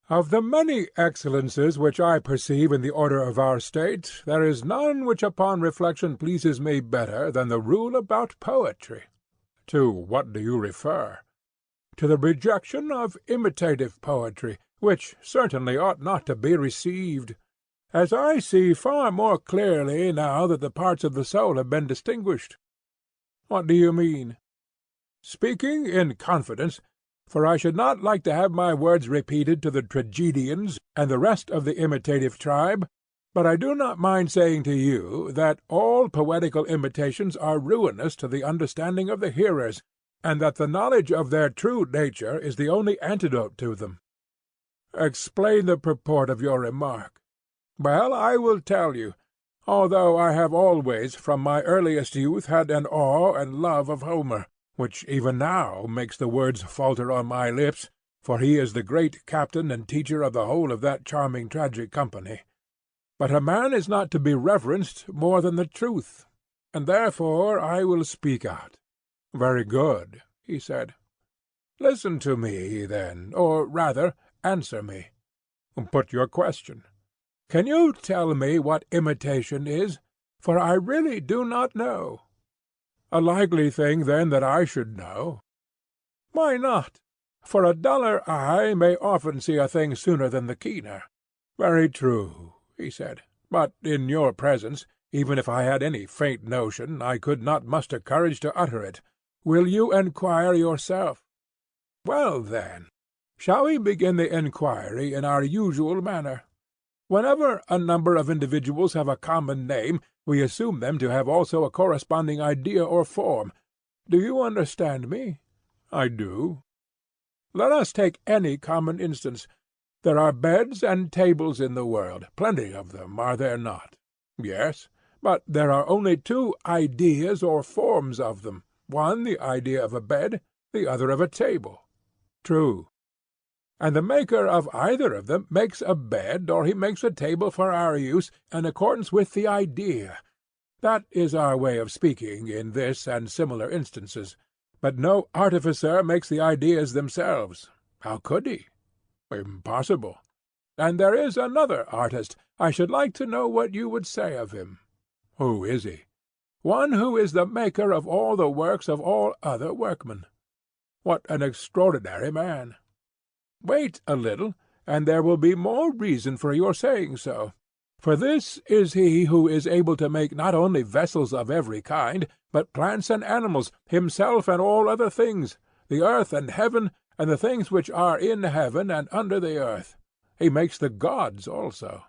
Of the many excellences which I perceive in the order of our state, there is none which upon reflection pleases me better than the rule about poetry. To what do you refer? To the rejection of imitative poetry, which certainly ought not to be received, as I see far more clearly now that the parts of the soul have been distinguished. What do you mean? Speaking in confidence, for I should not like to have my words repeated to the tragedians and the rest of the imitative tribe, but I do not mind saying to you that all poetical imitations are ruinous to the understanding of the hearers, and that the knowledge of their true nature is the only antidote to them. Explain the purport of your remark. Well, I will tell you, although I have always from my earliest youth had an awe and love of Homer, which even now makes the words falter on my lips, for he is the great captain and teacher of the whole of that charming tragic company. But a man is not to be reverenced more than the truth, and therefore I will speak out. Very good, he said. Listen to me, then, or rather, answer me. Put your question. Can you tell me what imitation is? For I really do not know. A likely thing, then, that I should know. Why not? For a duller eye may often see a thing sooner than the keener. Very true, he said. But in your presence, even if I had any faint notion, I could not muster courage to utter it. Will you enquire yourself? Well, then, shall we begin the enquiry in our usual manner? Whenever a number of individuals have a common name, we assume them to have also a corresponding idea or form. Do you understand me? I do. Let us take any common instance. There are beds and tables in the world, plenty of them, are there not? Yes, but there are only two ideas or forms of them, one the idea of a bed, the other of a table. True. And the maker of either of them makes a bed or he makes a table for our use in accordance with the idea. That is our way of speaking in this and similar instances. But no artificer makes the ideas themselves. How could he? Impossible. And there is another artist. I should like to know what you would say of him. Who is he? One who is the maker of all the works of all other workmen. What an extraordinary man! Wait a little, and there will be more reason for your saying so. For this is he who is able to make not only vessels of every kind, but plants and animals, himself and all other things, the earth and heaven, and the things which are in heaven and under the earth. He makes the gods also.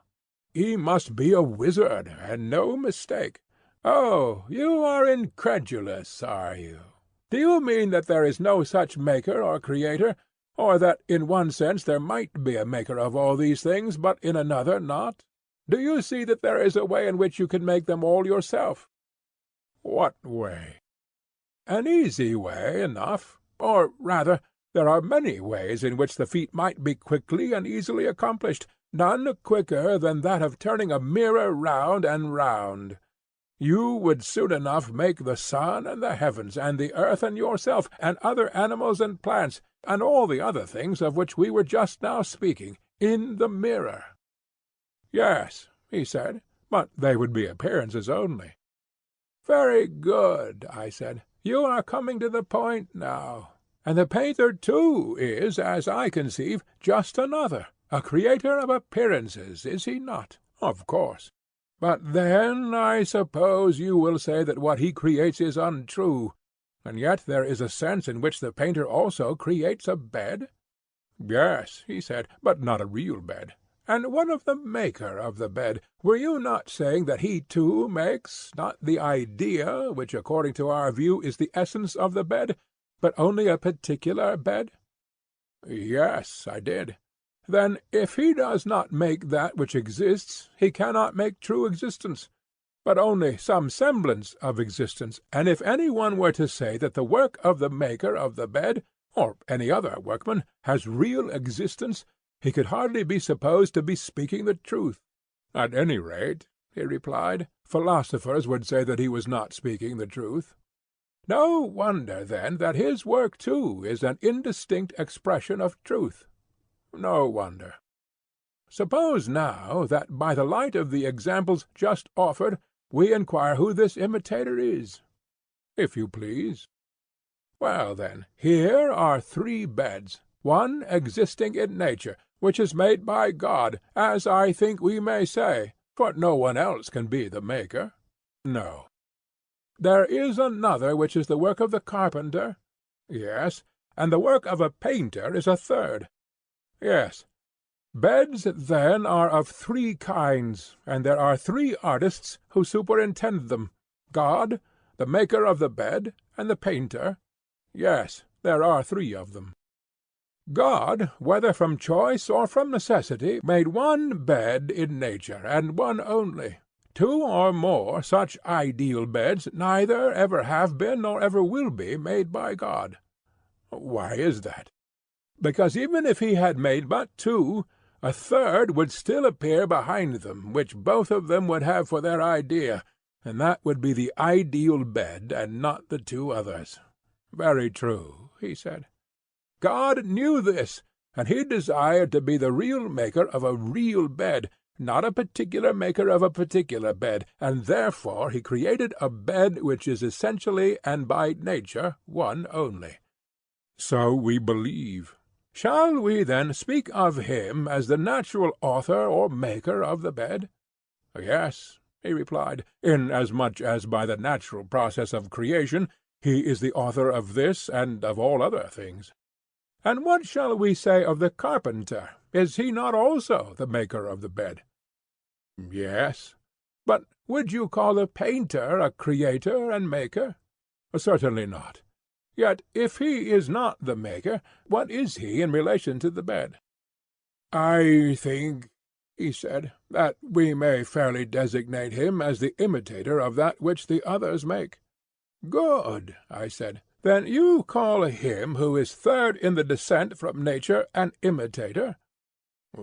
He must be a wizard, and no mistake. Oh, you are incredulous, are you? Do you mean that there is no such maker or creator, or that in one sense there might be a maker of all these things, but in another not? Do you see that there is a way in which you can make them all yourself? What way? An easy way enough. Or rather, there are many ways in which the feat might be quickly and easily accomplished, none quicker than that of turning a mirror round and round. You would soon enough make the sun and the heavens, and the earth and yourself, and other animals and plants, and all the other things of which we were just now speaking, in the mirror. Yes, he said, but they would be appearances only. Very good, I said. You are coming to the point now. And the painter, too, is, as I conceive, just another, a creator of appearances, is he not? Of course. But then I suppose you will say that what he creates is untrue, and yet there is a sense in which the painter also creates a bed? Yes, he said, but not a real bed. And what of the maker of the bed? Were you not saying that he too makes, not the idea, which according to our view is the essence of the bed, but only a particular bed? Yes, I did. Then if he does not make that which exists, he cannot make true existence, but only some semblance of existence. And if any one were to say that the work of the maker of the bed, or any other workman, has real existence, he could hardly be supposed to be speaking the truth. At any rate, he replied, philosophers would say that he was not speaking the truth. No wonder, then, that his work too is an indistinct expression of truth. No wonder. Suppose now that by the light of the examples just offered we inquire who this imitator is. If you please. Well, then, here are 3 beds, one existing in nature, which is made by God, as I think we may say, for no one else can be the maker. No. There is another which is the work of the carpenter. Yes. And the work of a painter is a third. Yes. Beds, then, are of 3 kinds, and there are 3 artists who superintend them, God, the maker of the bed, and the painter. Yes, there are 3 of them. God, whether from choice or from necessity, made one bed in nature, and one only. 2 or more such ideal beds neither ever have been nor ever will be made by God. Why is that? Because even if he had made but 2, a third would still appear behind them, which both of them would have for their idea, and that would be the ideal bed, and not the 2 others. Very true, he said. God knew this, and he desired to be the real maker of a real bed, not a particular maker of a particular bed, and therefore he created a bed which is essentially and by nature one only. So we believe. Shall we then speak of him as the natural author or maker of the bed? Yes, he replied, inasmuch as by the natural process of creation he is the author of this and of all other things. And what shall we say of the carpenter? Is he not also the maker of the bed? Yes. But would you call the painter a creator and maker? Certainly not. Yet if he is not the maker, what is he in relation to the bed? I think, he said, that we may fairly designate him as the imitator of that which the others make. Good, I said. Then you call him who is third in the descent from nature an imitator?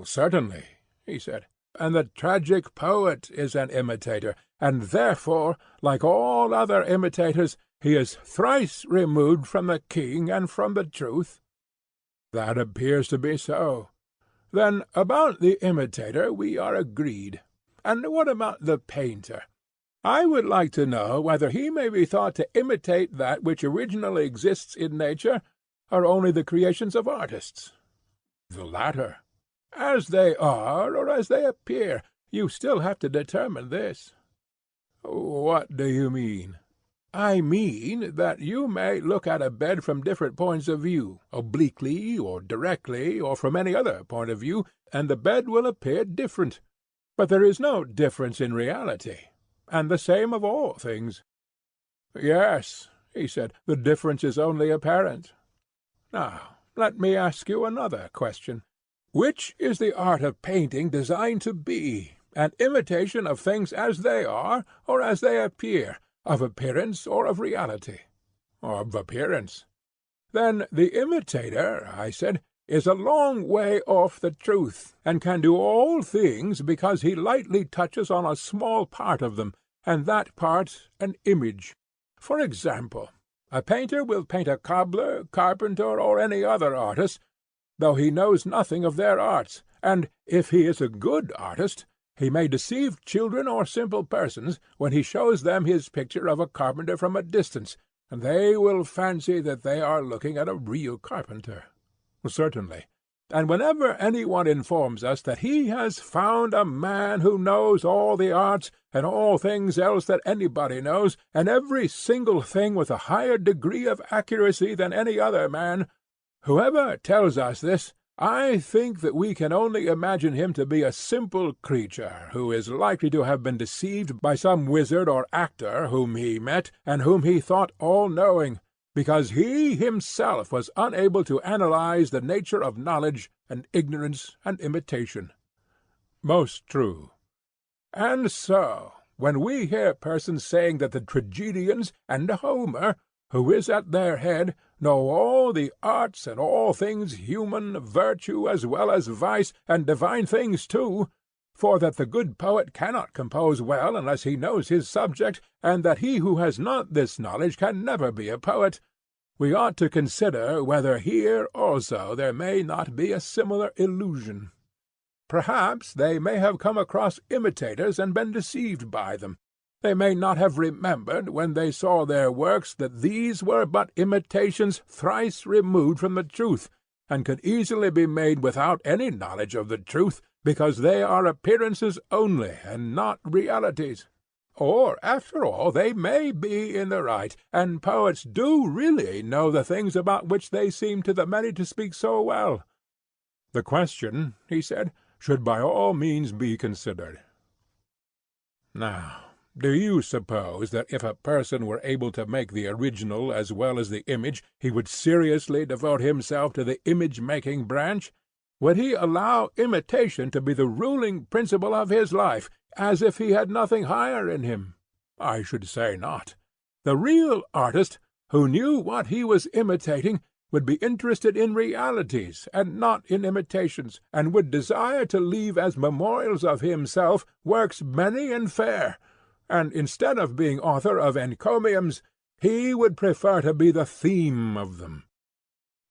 Certainly, he said. And the tragic poet is an imitator, and therefore, like all other imitators, he is thrice removed from the king and from the truth. That appears to be so. Then about the imitator we are agreed. And what about the painter? I would like to know whether he may be thought to imitate that which originally exists in nature, or only the creations of artists. The latter. As they are, or as they appear, you still have to determine this. What do you mean? I mean that you may look at a bed from different points of view, obliquely or directly, or from any other point of view, and the bed will appear different. But there is no difference in reality, and the same of all things. Yes, he said, the difference is only apparent. Now, let me ask you another question. Which is the art of painting designed to be, an imitation of things as they are, or as they appear, of appearance or of reality? Of appearance. Then the imitator, I said, is a long way off the truth, and can do all things because he lightly touches on a small part of them, and that part an image. For example, a painter will paint a cobbler, carpenter, or any other artist, though he knows nothing of their arts, and, if he is a good artist, he may deceive children or simple persons when he shows them his picture of a carpenter from a distance, and they will fancy that they are looking at a real carpenter. Certainly. And whenever any one informs us that he has found a man who knows all the arts, and all things else that anybody knows, and every single thing with a higher degree of accuracy than any other man, whoever tells us this, I think that we can only imagine him to be a simple creature, who is likely to have been deceived by some wizard or actor whom he met, and whom he thought all-knowing, because he himself was unable to analyze the nature of knowledge and ignorance and imitation. Most true. And so, when we hear persons saying that the tragedians and Homer, who is at their head, know all the arts and all things human, virtue as well as vice, and divine things too, for that the good poet cannot compose well unless he knows his subject, and that he who has not this knowledge can never be a poet, we ought to consider whether here also there may not be a similar illusion. Perhaps they may have come across imitators and been deceived by them. They may not have remembered, when they saw their works, that these were but imitations thrice removed from the truth, and could easily be made without any knowledge of the truth, because they are appearances only, and not realities. Or, after all, they may be in the right, and poets do really know the things about which they seem to the many to speak so well. The question, he said, should by all means be considered. Now, do you suppose that if a person were able to make the original as well as the image, he would seriously devote himself to the image-making branch? Would he allow imitation to be the ruling principle of his life, as if he had nothing higher in him? I should say not. The real artist, who knew what he was imitating, would be interested in realities, and not in imitations, and would desire to leave as memorials of himself works many and fair, and instead of being author of encomiums, he would prefer to be the theme of them.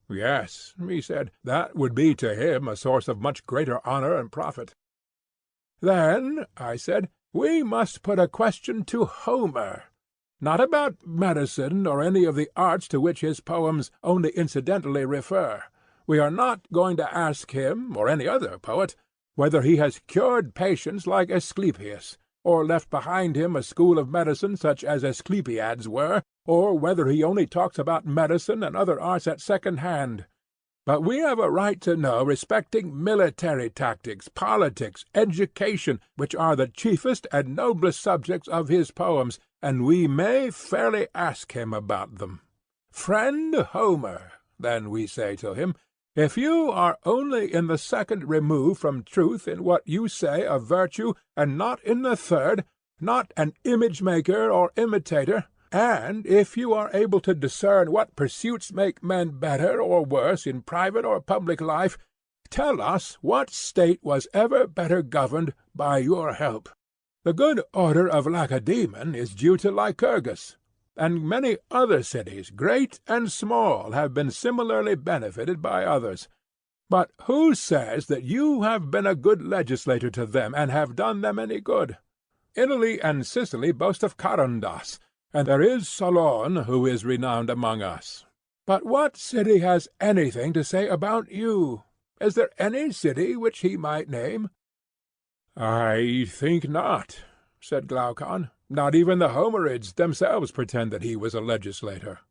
Yes, he said, that would be to him a source of much greater honor and profit. Then, I said, we must put a question to Homer, not about medicine or any of the arts to which his poems only incidentally refer. We are not going to ask him, or any other poet, whether he has cured patients like Asclepius, or left behind him a school of medicine such as Asclepiad's were, or whether he only talks about medicine and other arts at second hand. But we have a right to know respecting military tactics, politics, education, which are the chiefest and noblest subjects of his poems, and we may fairly ask him about them. Friend Homer, then we say to him, if you are only in the second remove from truth in what you say of virtue, and not in the third, not an image-maker or imitator, and if you are able to discern what pursuits make men better or worse in private or public life, tell us what state was ever better governed by your help. The good order of Lacedaemon is due to Lycurgus, and many other cities, great and small, have been similarly benefited by others. But who says that you have been a good legislator to them, and have done them any good? Italy and Sicily boast of Charondas, and there is Solon, who is renowned among us. But what city has anything to say about you? Is there any city which he might name? I think not, said Glaucon. Not even the Homerids themselves pretend that he was a legislator.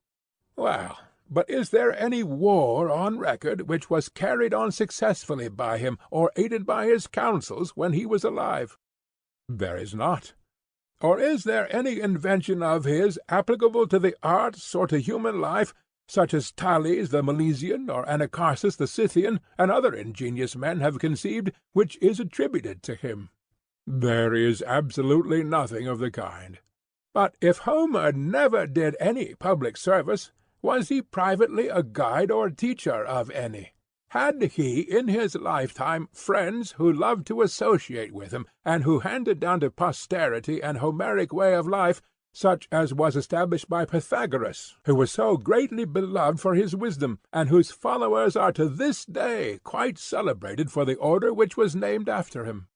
Well, but is there any war on record which was carried on successfully by him, or aided by his counsels, when he was alive? There is not. Or is there any invention of his applicable to the arts or to human life, such as Thales the Milesian, or Anacharsis the Scythian, and other ingenious men have conceived, which is attributed to him? There is absolutely nothing of the kind. But if Homer never did any public service, was he privately a guide or teacher of any? Had he in his lifetime friends who loved to associate with him, and who handed down to posterity an Homeric way of life, such as was established by Pythagoras, who was so greatly beloved for his wisdom, and whose followers are to this day quite celebrated for the order which was named after him?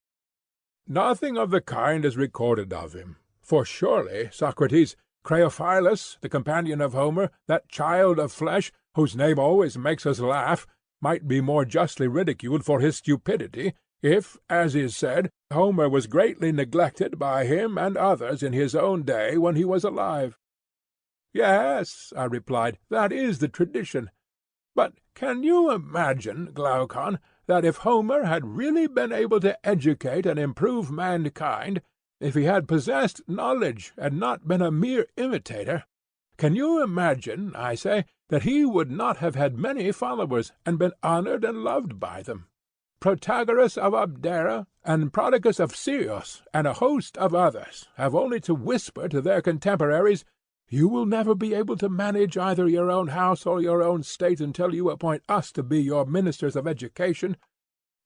Nothing of the kind is recorded of him. For surely, Socrates, Creophilus, the companion of Homer, that child of flesh, whose name always makes us laugh, might be more justly ridiculed for his stupidity, if, as is said, Homer was greatly neglected by him and others in his own day when he was alive. Yes, I replied, that is the tradition. But can you imagine, Glaucon, that if Homer had really been able to educate and improve mankind, if he had possessed knowledge and not been a mere imitator, can you imagine, I say, that he would not have had many followers, and been honored and loved by them? Protagoras of Abdera, and Prodicus of Sirius, and a host of others, have only to whisper to their contemporaries, "You will never be able to manage either your own house or your own state until you appoint us to be your ministers of education,"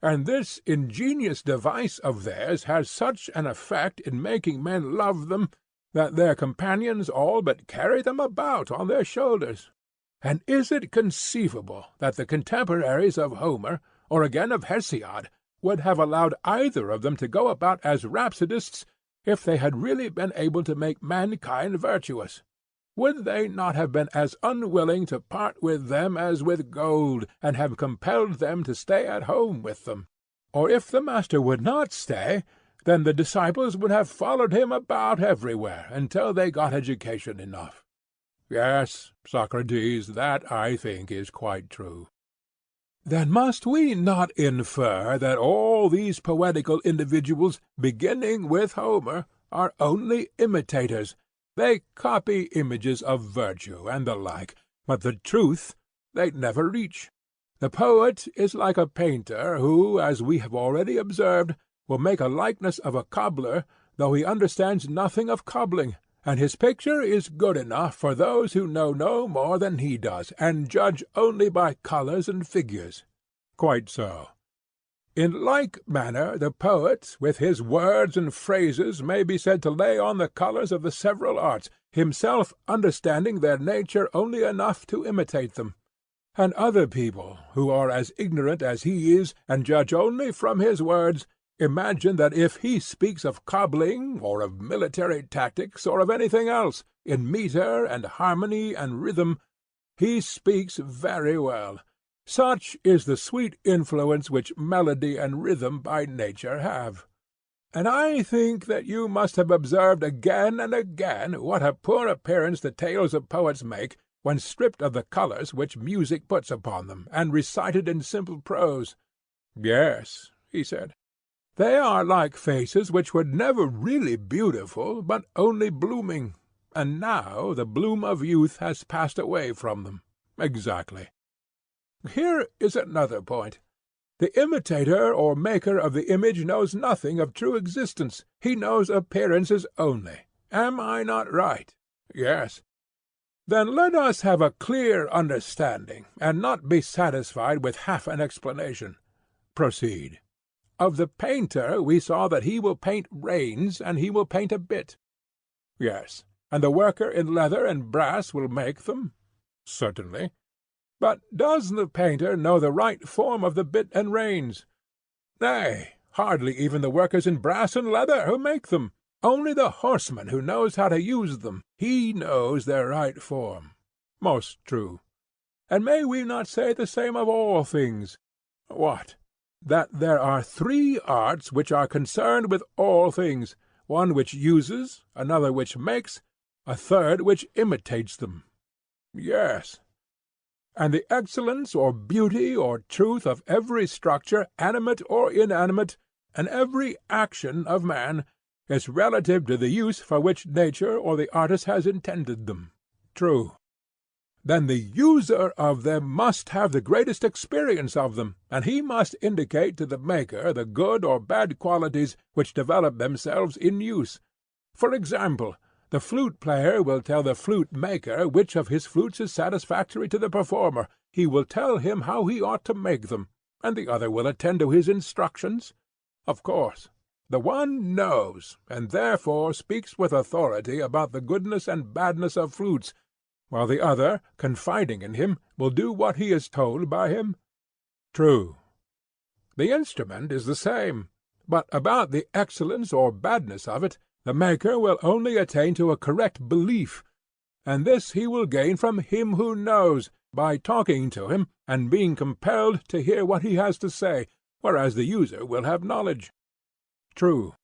and this ingenious device of theirs has such an effect in making men love them, that their companions all but carry them about on their shoulders. And is it conceivable that the contemporaries of Homer, or again of Hesiod, would have allowed either of them to go about as rhapsodists if they had really been able to make mankind virtuous? Would they not have been as unwilling to part with them as with gold, and have compelled them to stay at home with them? Or if the master would not stay, then the disciples would have followed him about everywhere until they got education enough. Yes, Socrates, that I think is quite true. Then must we not infer that all these poetical individuals, beginning with Homer, are only imitators? They copy images of virtue and the like, but the truth they never reach. The poet is like a painter who, as we have already observed, will make a likeness of a cobbler, though he understands nothing of cobbling, and his picture is good enough for those who know no more than he does, and judge only by colours and figures. Quite so. In like manner the poet, with his words and phrases, may be said to lay on the colours of the several arts, himself understanding their nature only enough to imitate them. And other people, who are as ignorant as he is, and judge only from his words, imagine that if he speaks of cobbling, or of military tactics, or of anything else, in metre and harmony and rhythm, he speaks very well. Such is the sweet influence which melody and rhythm by nature have. And I think that you must have observed again and again what a poor appearance the tales of poets make, when stripped of the colours which music puts upon them, and recited in simple prose. Yes, he said. They are like faces which were never really beautiful, but only blooming, and now the bloom of youth has passed away from them. Exactly. Here is another point. The imitator or maker of the image knows nothing of true existence. He knows appearances only. Am I not right? Yes. Then let us have a clear understanding, and not be satisfied with half an explanation. Proceed. Of the painter we saw that he will paint reins, and he will paint a bit. Yes. And the worker in leather and brass will make them? Certainly. But does the painter know the right form of the bit and reins? Nay, hardly even the workers in brass and leather who make them. Only the horseman who knows how to use them. He knows their right form. Most true. And may we not say the same of all things? What? That there are 3 arts which are concerned with all things, one which uses, another which makes, a third which imitates them. Yes. And the excellence or beauty or truth of every structure, animate or inanimate, and every action of man, is relative to the use for which nature or the artist has intended them. True. Then the user of them must have the greatest experience of them, and he must indicate to the maker the good or bad qualities which develop themselves in use. For example, the flute-player will tell the flute-maker which of his flutes is satisfactory to the performer. He will tell him how he ought to make them, and the other will attend to his instructions. Of course. The one knows, and therefore speaks with authority about the goodness and badness of flutes, while the other, confiding in him, will do what he is told by him. True. The instrument is the same, but about the excellence or badness of it, the maker will only attain to a correct belief, and this he will gain from him who knows, by talking to him, and being compelled to hear what he has to say, whereas the user will have knowledge. True.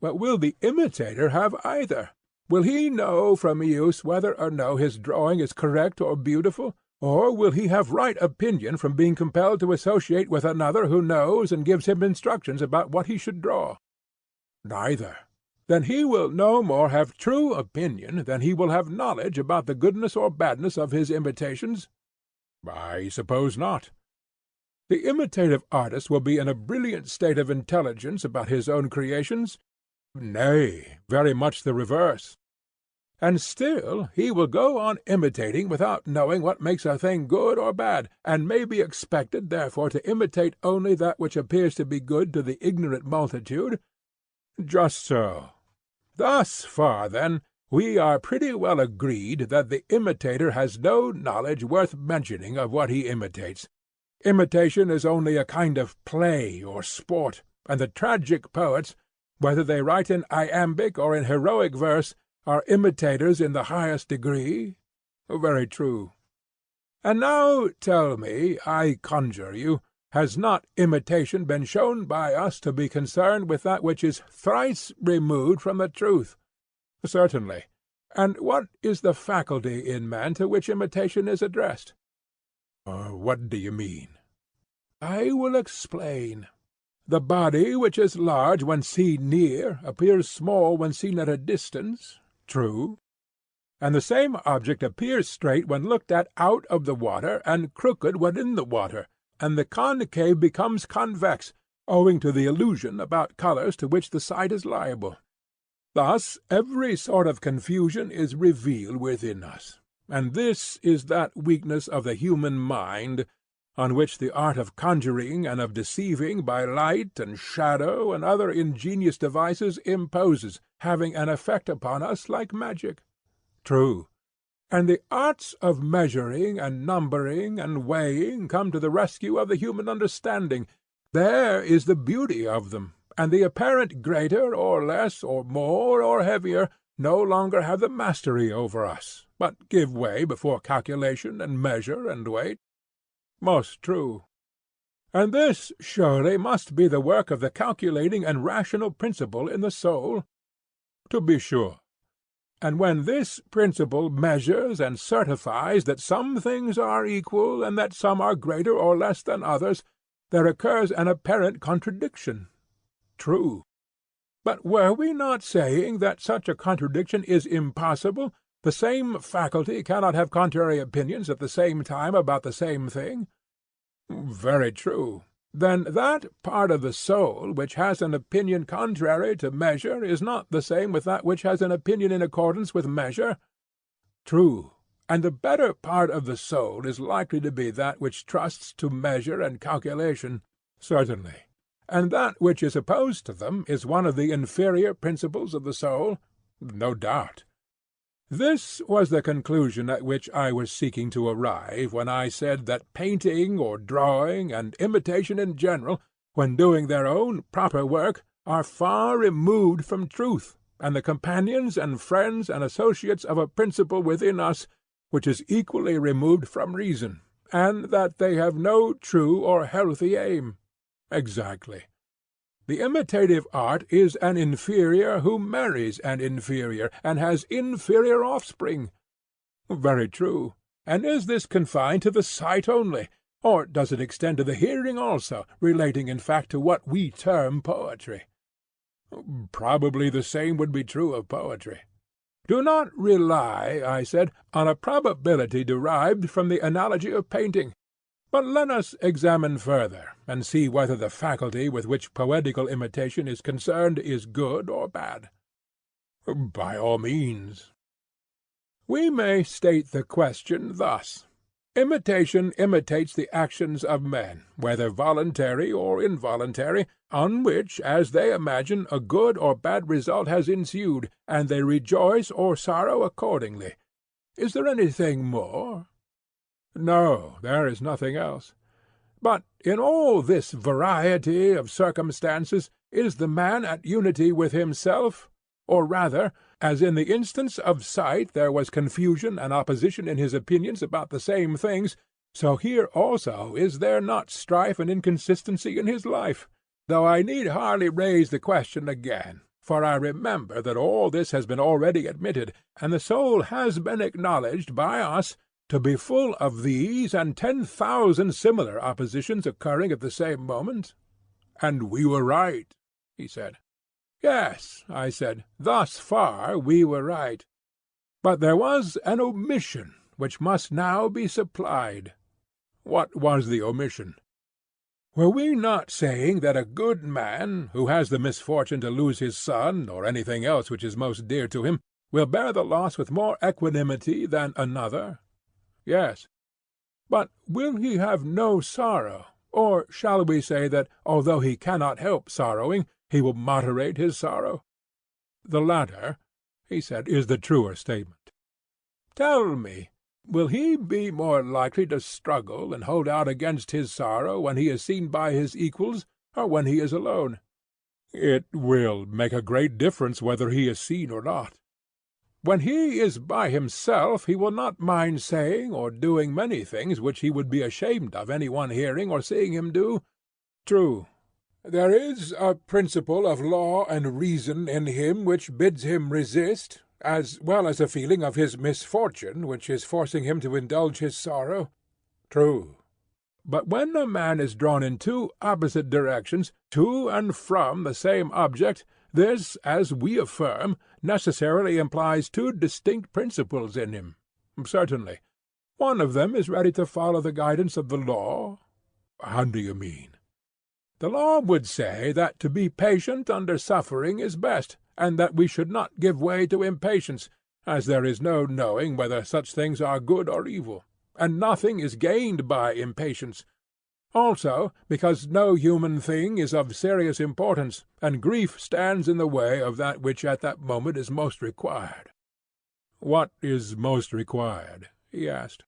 But will the imitator have either? Will he know from use whether or no his drawing is correct or beautiful, or will he have right opinion from being compelled to associate with another who knows and gives him instructions about what he should draw? Neither. Then he will no more have true opinion than he will have knowledge about the goodness or badness of his imitations? I suppose not. The imitative artist will be in a brilliant state of intelligence about his own creations? Nay, very much the reverse. And still he will go on imitating without knowing what makes a thing good or bad, and may be expected therefore to imitate only that which appears to be good to the ignorant multitude? Just so. Thus far, then, we are pretty well agreed that the imitator has no knowledge worth mentioning of what he imitates. Imitation is only a kind of play or sport, and the tragic poets, whether they write in iambic or in heroic verse, are imitators in the highest degree? Very true. And now tell me, I conjure you, has not imitation been shown by us to be concerned with that which is thrice removed from the truth? Certainly. And what is the faculty in man to which imitation is addressed? What do you mean? I will explain. The body, which is large when seen near, appears small when seen at a distance. True. And the same object appears straight when looked at out of the water, and crooked when in the water, and the concave becomes convex, owing to the illusion about colours to which the sight is liable. Thus every sort of confusion is revealed within us, and this is that weakness of the human mind on which the art of conjuring and of deceiving by light and shadow and other ingenious devices imposes, having an effect upon us like magic. True. And the arts of measuring and numbering and weighing come to the rescue of the human understanding. There is the beauty of them, and the apparent greater or less or more or heavier no longer have the mastery over us, but give way before calculation and measure and weight. Most true. And this surely must be the work of the calculating and rational principle in the soul? To be sure. And when this principle measures and certifies that some things are equal, and that some are greater or less than others, there occurs an apparent contradiction. True. But were we not saying that such a contradiction is impossible? The same faculty cannot have contrary opinions at the same time about the same thing? Very true. Then that part of the soul which has an opinion contrary to measure is not the same with that which has an opinion in accordance with measure? True. And the better part of the soul is likely to be that which trusts to measure and calculation? Certainly. And that which is opposed to them is one of the inferior principles of the soul? No doubt. This was the conclusion at which I was seeking to arrive when I said that painting or drawing, and imitation in general, when doing their own proper work, are far removed from truth, and the companions and friends and associates of a principle within us which is equally removed from reason, and that they have no true or healthy aim. Exactly. The imitative art is an inferior who marries an inferior, and has inferior offspring. Very true. And is this confined to the sight only, or does it extend to the hearing also, relating in fact to what we term poetry? Probably the same would be true of poetry. Do not rely, I said, on a probability derived from the analogy of painting. But let us examine further, and see whether the faculty with which poetical imitation is concerned is good or bad. By all means. We may state the question thus. Imitation imitates the actions of men, whether voluntary or involuntary, on which, as they imagine, a good or bad result has ensued, and they rejoice or sorrow accordingly. Is there anything more? No, there is nothing else. But in all this variety of circumstances is the man at unity with himself? Or rather, as in the instance of sight there was confusion and opposition in his opinions about the same things, so here also is there not strife and inconsistency in his life, though I need hardly raise the question again, for I remember that all this has been already admitted, and the soul has been acknowledged by us to be full of these and 10,000 similar oppositions occurring at the same moment. And we were right, he said. Yes, I said, thus far we were right. But there was an omission which must now be supplied. What was the omission? Were we not saying that a good man, who has the misfortune to lose his son, or anything else which is most dear to him, will bear the loss with more equanimity than another? Yes. But will he have no sorrow? Or shall we say that, although he cannot help sorrowing, he will moderate his sorrow? The latter, he said, is the truer statement. Tell me, Will he be more likely to struggle and hold out against his sorrow when he is seen by his equals, or when he is alone? It will make a great difference whether he is seen or not. When he is by himself he will not mind saying or doing many things which he would be ashamed of any one hearing or seeing him do. True. There is a principle of law and reason in him which bids him resist, as well as a feeling of his misfortune which is forcing him to indulge his sorrow. True. But when a man is drawn in two opposite directions, to and from the same object, this, as we affirm, necessarily implies two distinct principles in him. Certainly. One of them is ready to follow the guidance of the law. How do you mean? The law would say that to be patient under suffering is best, and that we should not give way to impatience, as there is no knowing whether such things are good or evil, and nothing is gained by impatience. Also, because no human thing is of serious importance, and grief stands in the way of that which at that moment is most required. What is most required? He asked.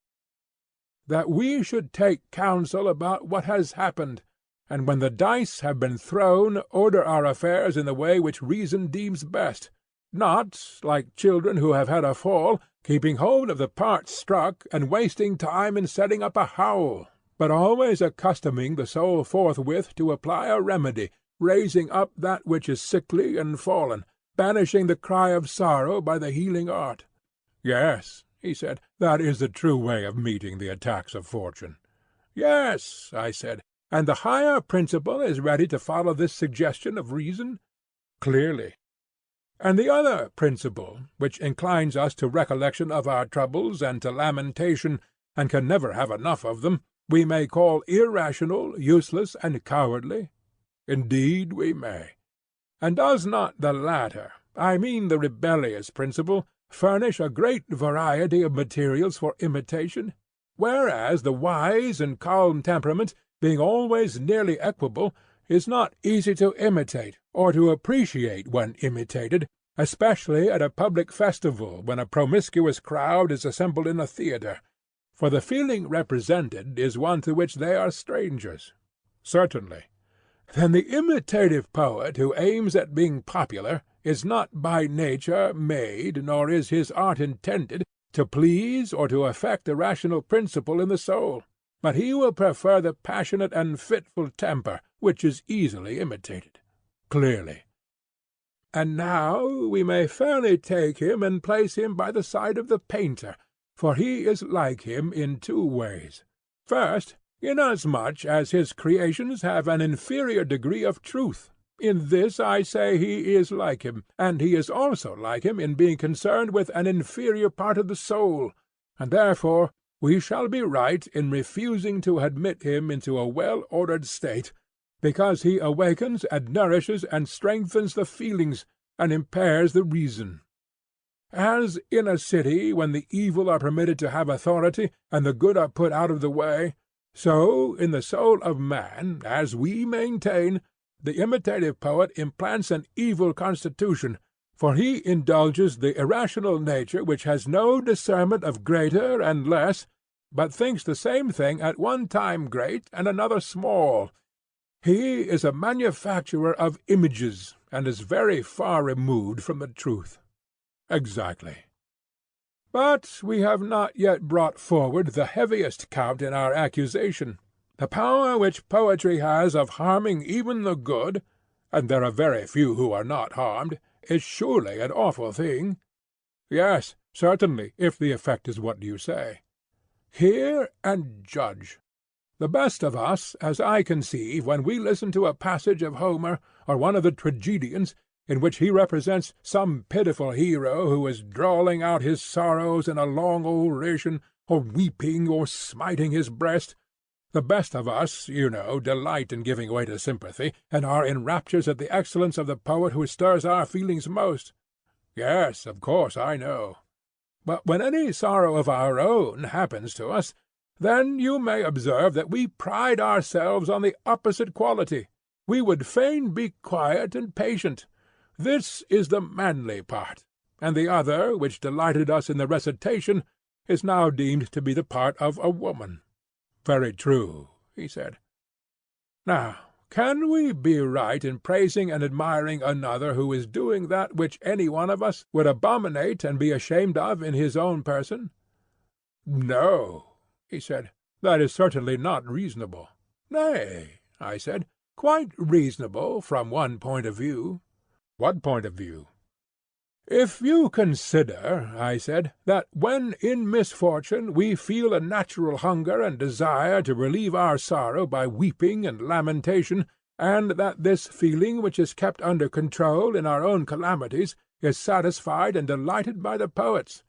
That we should take counsel about what has happened, and when the dice have been thrown, order our affairs in the way which reason deems best, not, like children who have had a fall, keeping hold of the part struck, and wasting time in setting up a howl, but always accustoming the soul forthwith to apply a remedy, raising up that which is sickly and fallen, banishing the cry of sorrow by the healing art. Yes, he said, that is the true way of meeting the attacks of fortune. Yes, I said, and the higher principle is ready to follow this suggestion of reason? Clearly. And the other principle, which inclines us to recollection of our troubles and to lamentation, and can never have enough of them, we may call irrational, useless, and cowardly? Indeed we may. And does not the latter, I mean the rebellious principle, furnish a great variety of materials for imitation? Whereas the wise and calm temperament, being always nearly equable, is not easy to imitate, or to appreciate when imitated, especially at a public festival when a promiscuous crowd is assembled in a theatre. For the feeling represented is one to which they are strangers. Certainly. Then the imitative poet who aims at being popular is not by nature made, nor is his art intended, to please or to affect the rational principle in the soul, but he will prefer the passionate and fitful temper, which is easily imitated. Clearly. And now we may fairly take him and place him by the side of the painter, for he is like him in two ways. First, inasmuch as his creations have an inferior degree of truth. In this I say he is like him, and he is also like him in being concerned with an inferior part of the soul, and therefore we shall be right in refusing to admit him into a well-ordered state, because he awakens and nourishes and strengthens the feelings, and impairs the reason. As in a city when the evil are permitted to have authority, and the good are put out of the way, so in the soul of man, as we maintain, the imitative poet implants an evil constitution, for he indulges the irrational nature which has no discernment of greater and less, but thinks the same thing at one time great and another small. He is a manufacturer of images, and is very far removed from the truth. Exactly. But we have not yet brought forward the heaviest count in our accusation. The power which poetry has of harming even the good, and there are very few who are not harmed, is surely an awful thing. Yes, certainly, if the effect is what you say. Hear and judge. The best of us, as I conceive, when we listen to a passage of Homer, or one of the tragedians, in which he represents some pitiful hero who is drawling out his sorrows in a long oration, or weeping or smiting his breast, the best of us, you know, delight in giving way to sympathy, and are in raptures at the excellence of the poet who stirs our feelings most. Yes, of course, I know. But when any sorrow of our own happens to us, then you may observe that we pride ourselves on the opposite quality. We would fain be quiet and patient. This is the manly part, and the other, which delighted us in the recitation, is now deemed to be the part of a woman. Very true, he said. Now, can we be right in praising and admiring another who is doing that which any one of us would abominate and be ashamed of in his own person? No, he said, that is certainly not reasonable. Nay, I said, quite reasonable from one point of view. What point of view? If you consider, I said, that when in misfortune we feel a natural hunger and desire to relieve our sorrow by weeping and lamentation, and that this feeling which is kept under control in our own calamities is satisfied and delighted by the poets,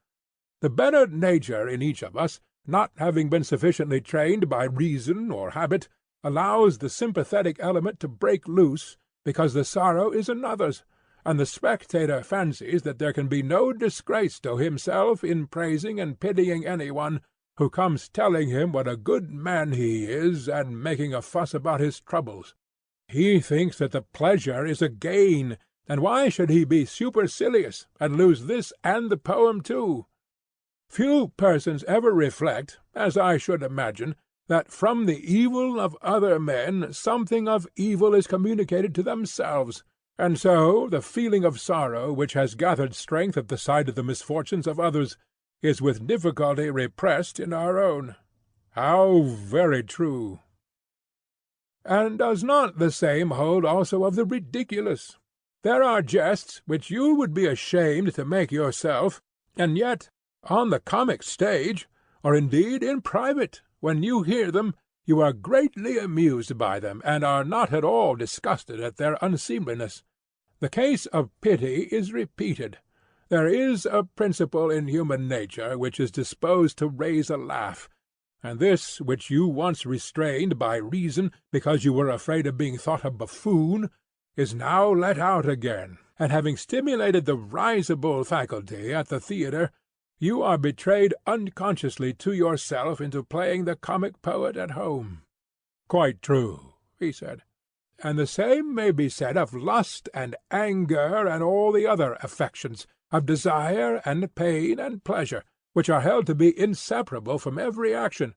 the better nature in each of us, not having been sufficiently trained by reason or habit, allows the sympathetic element to break loose, because the sorrow is another's, and the spectator fancies that there can be no disgrace to himself in praising and pitying any one who comes telling him what a good man he is, and making a fuss about his troubles. He thinks that the pleasure is a gain, and why should he be supercilious, and lose this and the poem too? Few persons ever reflect, as I should imagine, that from the evil of other men something of evil is communicated to themselves, and so the feeling of sorrow which has gathered strength at the sight of the misfortunes of others is with difficulty repressed in our own. How very true! And does not the same hold also of the ridiculous? There are jests which you would be ashamed to make yourself, and yet on the comic stage, or indeed in private, when you hear them, you are greatly amused by them, and are not at all disgusted at their unseemliness. The case of pity is repeated. There is a principle in human nature which is disposed to raise a laugh, and this which you once restrained by reason, because you were afraid of being thought a buffoon, is now let out again, and having stimulated the risible faculty at the theatre, you are betrayed unconsciously to yourself into playing the comic poet at home. Quite true, he said. And the same may be said of lust and anger and all the other affections, of desire and pain and pleasure, which are held to be inseparable from every action.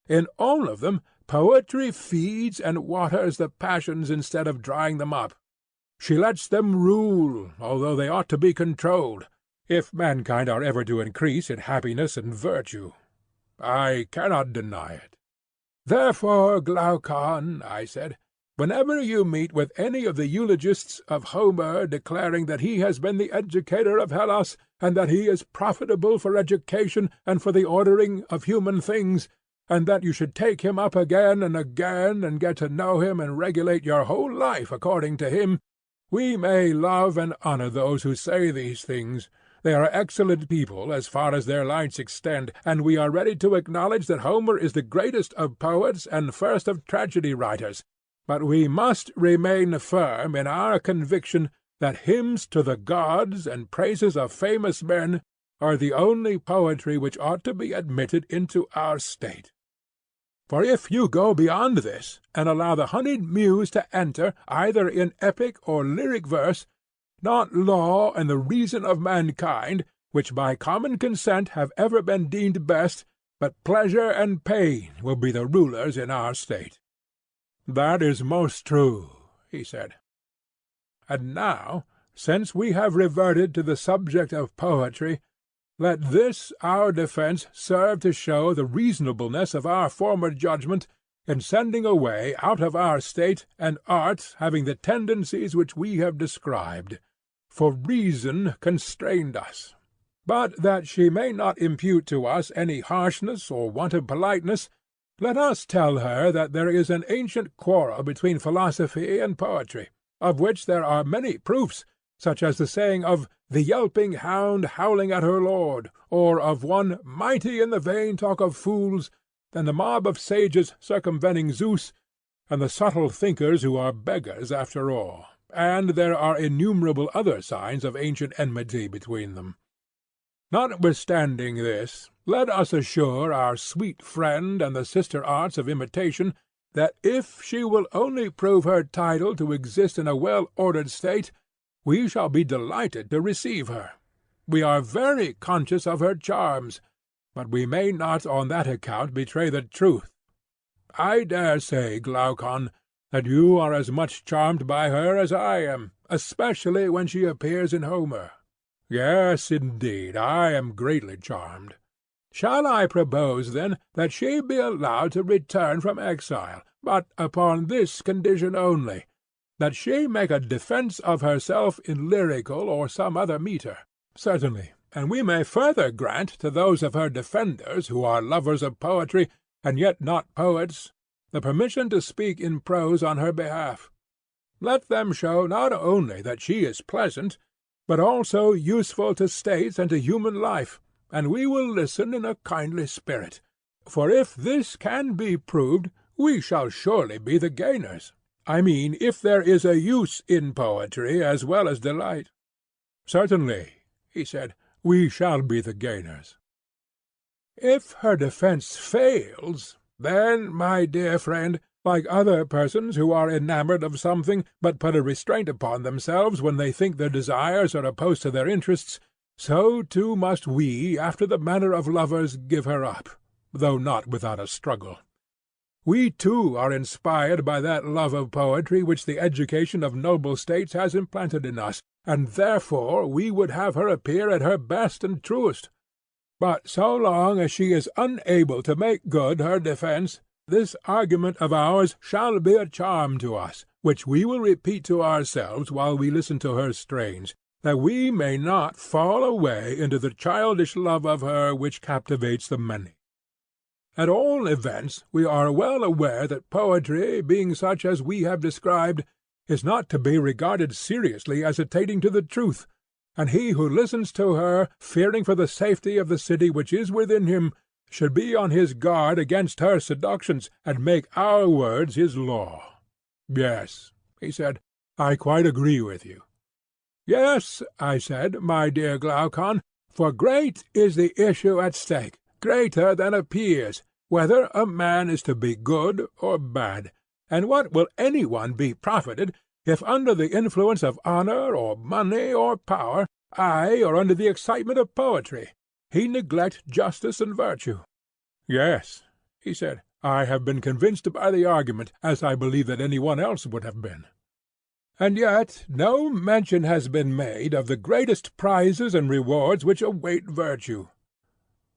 In all of them poetry feeds and waters the passions instead of drying them up. She lets them rule, although they ought to be controlled, if mankind are ever to increase in happiness and virtue. I cannot deny it. Therefore, Glaucon, I said, whenever you meet with any of the eulogists of Homer declaring that he has been the educator of Hellas, and that he is profitable for education and for the ordering of human things, and that you should take him up again and again, and get to know him and regulate your whole life according to him, we may love and honor those who say these things. They are excellent people as far as their lights extend, and we are ready to acknowledge that Homer is the greatest of poets and first of tragedy writers. But we must remain firm in our conviction that hymns to the gods and praises of famous men are the only poetry which ought to be admitted into our state. For if you go beyond this, and allow the honeyed muse to enter, either in epic or lyric verse, not law and the reason of mankind, which by common consent have ever been deemed best, but pleasure and pain will be the rulers in our state. That is most true, he said. And now, since we have reverted to the subject of poetry, let this our defence serve to show the reasonableness of our former judgment in sending away out of our state an art having the tendencies which we have described. For reason constrained us. But that she may not impute to us any harshness or want of politeness, let us tell her that there is an ancient quarrel between philosophy and poetry, of which there are many proofs, such as the saying of the yelping hound howling at her lord, or of one mighty in the vain talk of fools, and the mob of sages circumventing Zeus, and the subtle thinkers who are beggars after all. And there are innumerable other signs of ancient enmity between them. Notwithstanding this, let us assure our sweet friend and the sister arts of imitation that if she will only prove her title to exist in a well-ordered state, we shall be delighted to receive her. We are very conscious of her charms, but we may not on that account betray the truth. I dare say, Glaucon, that you are as much charmed by her as I am, especially when she appears in Homer. Yes, indeed, I am greatly charmed. Shall I propose, then, that she be allowed to return from exile, but upon this condition only, that she make a defence of herself in lyrical or some other metre? Certainly, and we may further grant to those of her defenders who are lovers of poetry, and yet not poets, the permission to speak in prose on her behalf. Let them show not only that she is pleasant, but also useful to states and to human life, and we will listen in a kindly spirit. For if this can be proved, we shall surely be the gainers. I mean, if there is a use in poetry as well as delight. Certainly, he said, we shall be the gainers. If her defence fails, then, my dear friend, like other persons who are enamoured of something, but put a restraint upon themselves when they think their desires are opposed to their interests, so too must we, after the manner of lovers, give her up, though not without a struggle. We too are inspired by that love of poetry which the education of noble states has implanted in us, and therefore we would have her appear at her best and truest. But so long as she is unable to make good her defence, this argument of ours shall be a charm to us, which we will repeat to ourselves while we listen to her strains, that we may not fall away into the childish love of her which captivates the many. At all events, we are well aware that poetry, being such as we have described, is not to be regarded seriously as attainting to the truth, and he who listens to her, fearing for the safety of the city which is within him, should be on his guard against her seductions, and make our words his law. Yes, he said, I quite agree with you. Yes, I said, my dear Glaucon, for great is the issue at stake, greater than appears, whether a man is to be good or bad, and what will any one be profited, if under the influence of honour or money or power, aye, or under the excitement of poetry, he neglect justice and virtue? Yes, he said, I have been convinced by the argument, as I believe that any one else would have been. And yet no mention has been made of the greatest prizes and rewards which await virtue.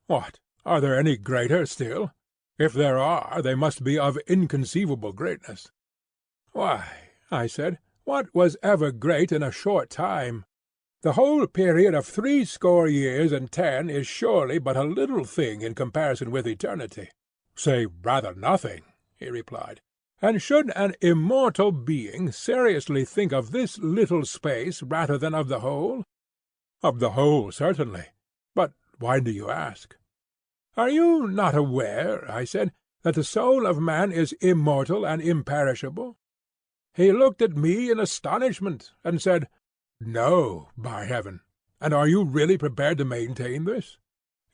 What, are there any greater still? If there are, they must be of inconceivable greatness. Why, I said, what was ever great in a short time? The whole period of 60 years and 10 is surely but a little thing in comparison with eternity. Say rather nothing, he replied. And should an immortal being seriously think of this little space rather than of the whole? Of the whole, certainly. But why do you ask? Are you not aware, I said, that the soul of man is immortal and imperishable? He looked at me in astonishment, and said, No, by heaven! And are you really prepared to maintain this?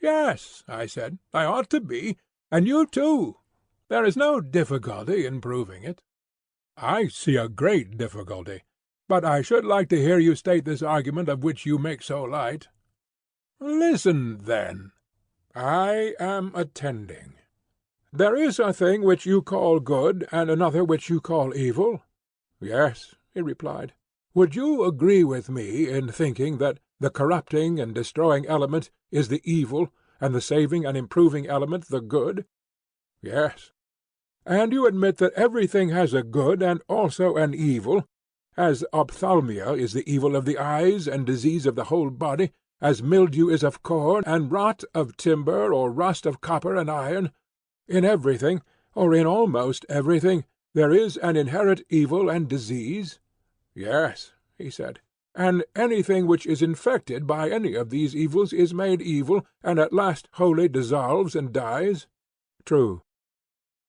Yes, I said, I ought to be, and you too. There is no difficulty in proving it. I see a great difficulty, but I should like to hear you state this argument of which you make so light. Listen, then. I am attending. There is a thing which you call good, and another which you call evil? Yes, he replied. Would you agree with me in thinking that the corrupting and destroying element is the evil, and the saving and improving element the good? Yes. And you admit that everything has a good and also an evil, as ophthalmia is the evil of the eyes and disease of the whole body, as mildew is of corn, and rot of timber, or rust of copper and iron. In everything, or in almost everything, there is an inherent evil and disease? Yes, he said. And anything which is infected by any of these evils is made evil, and at last wholly dissolves and dies? True.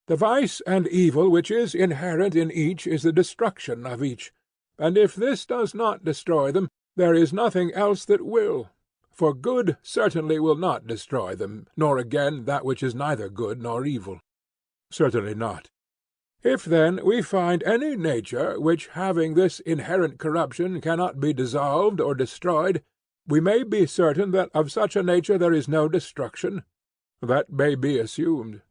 The vice and evil which is inherent in each is the destruction of each, and if this does not destroy them, there is nothing else that will. For good certainly will not destroy them, nor again that which is neither good nor evil. Certainly not. If then we find any nature which, having this inherent corruption, cannot be dissolved or destroyed, we may be certain that of such a nature there is no destruction. That may be assumed.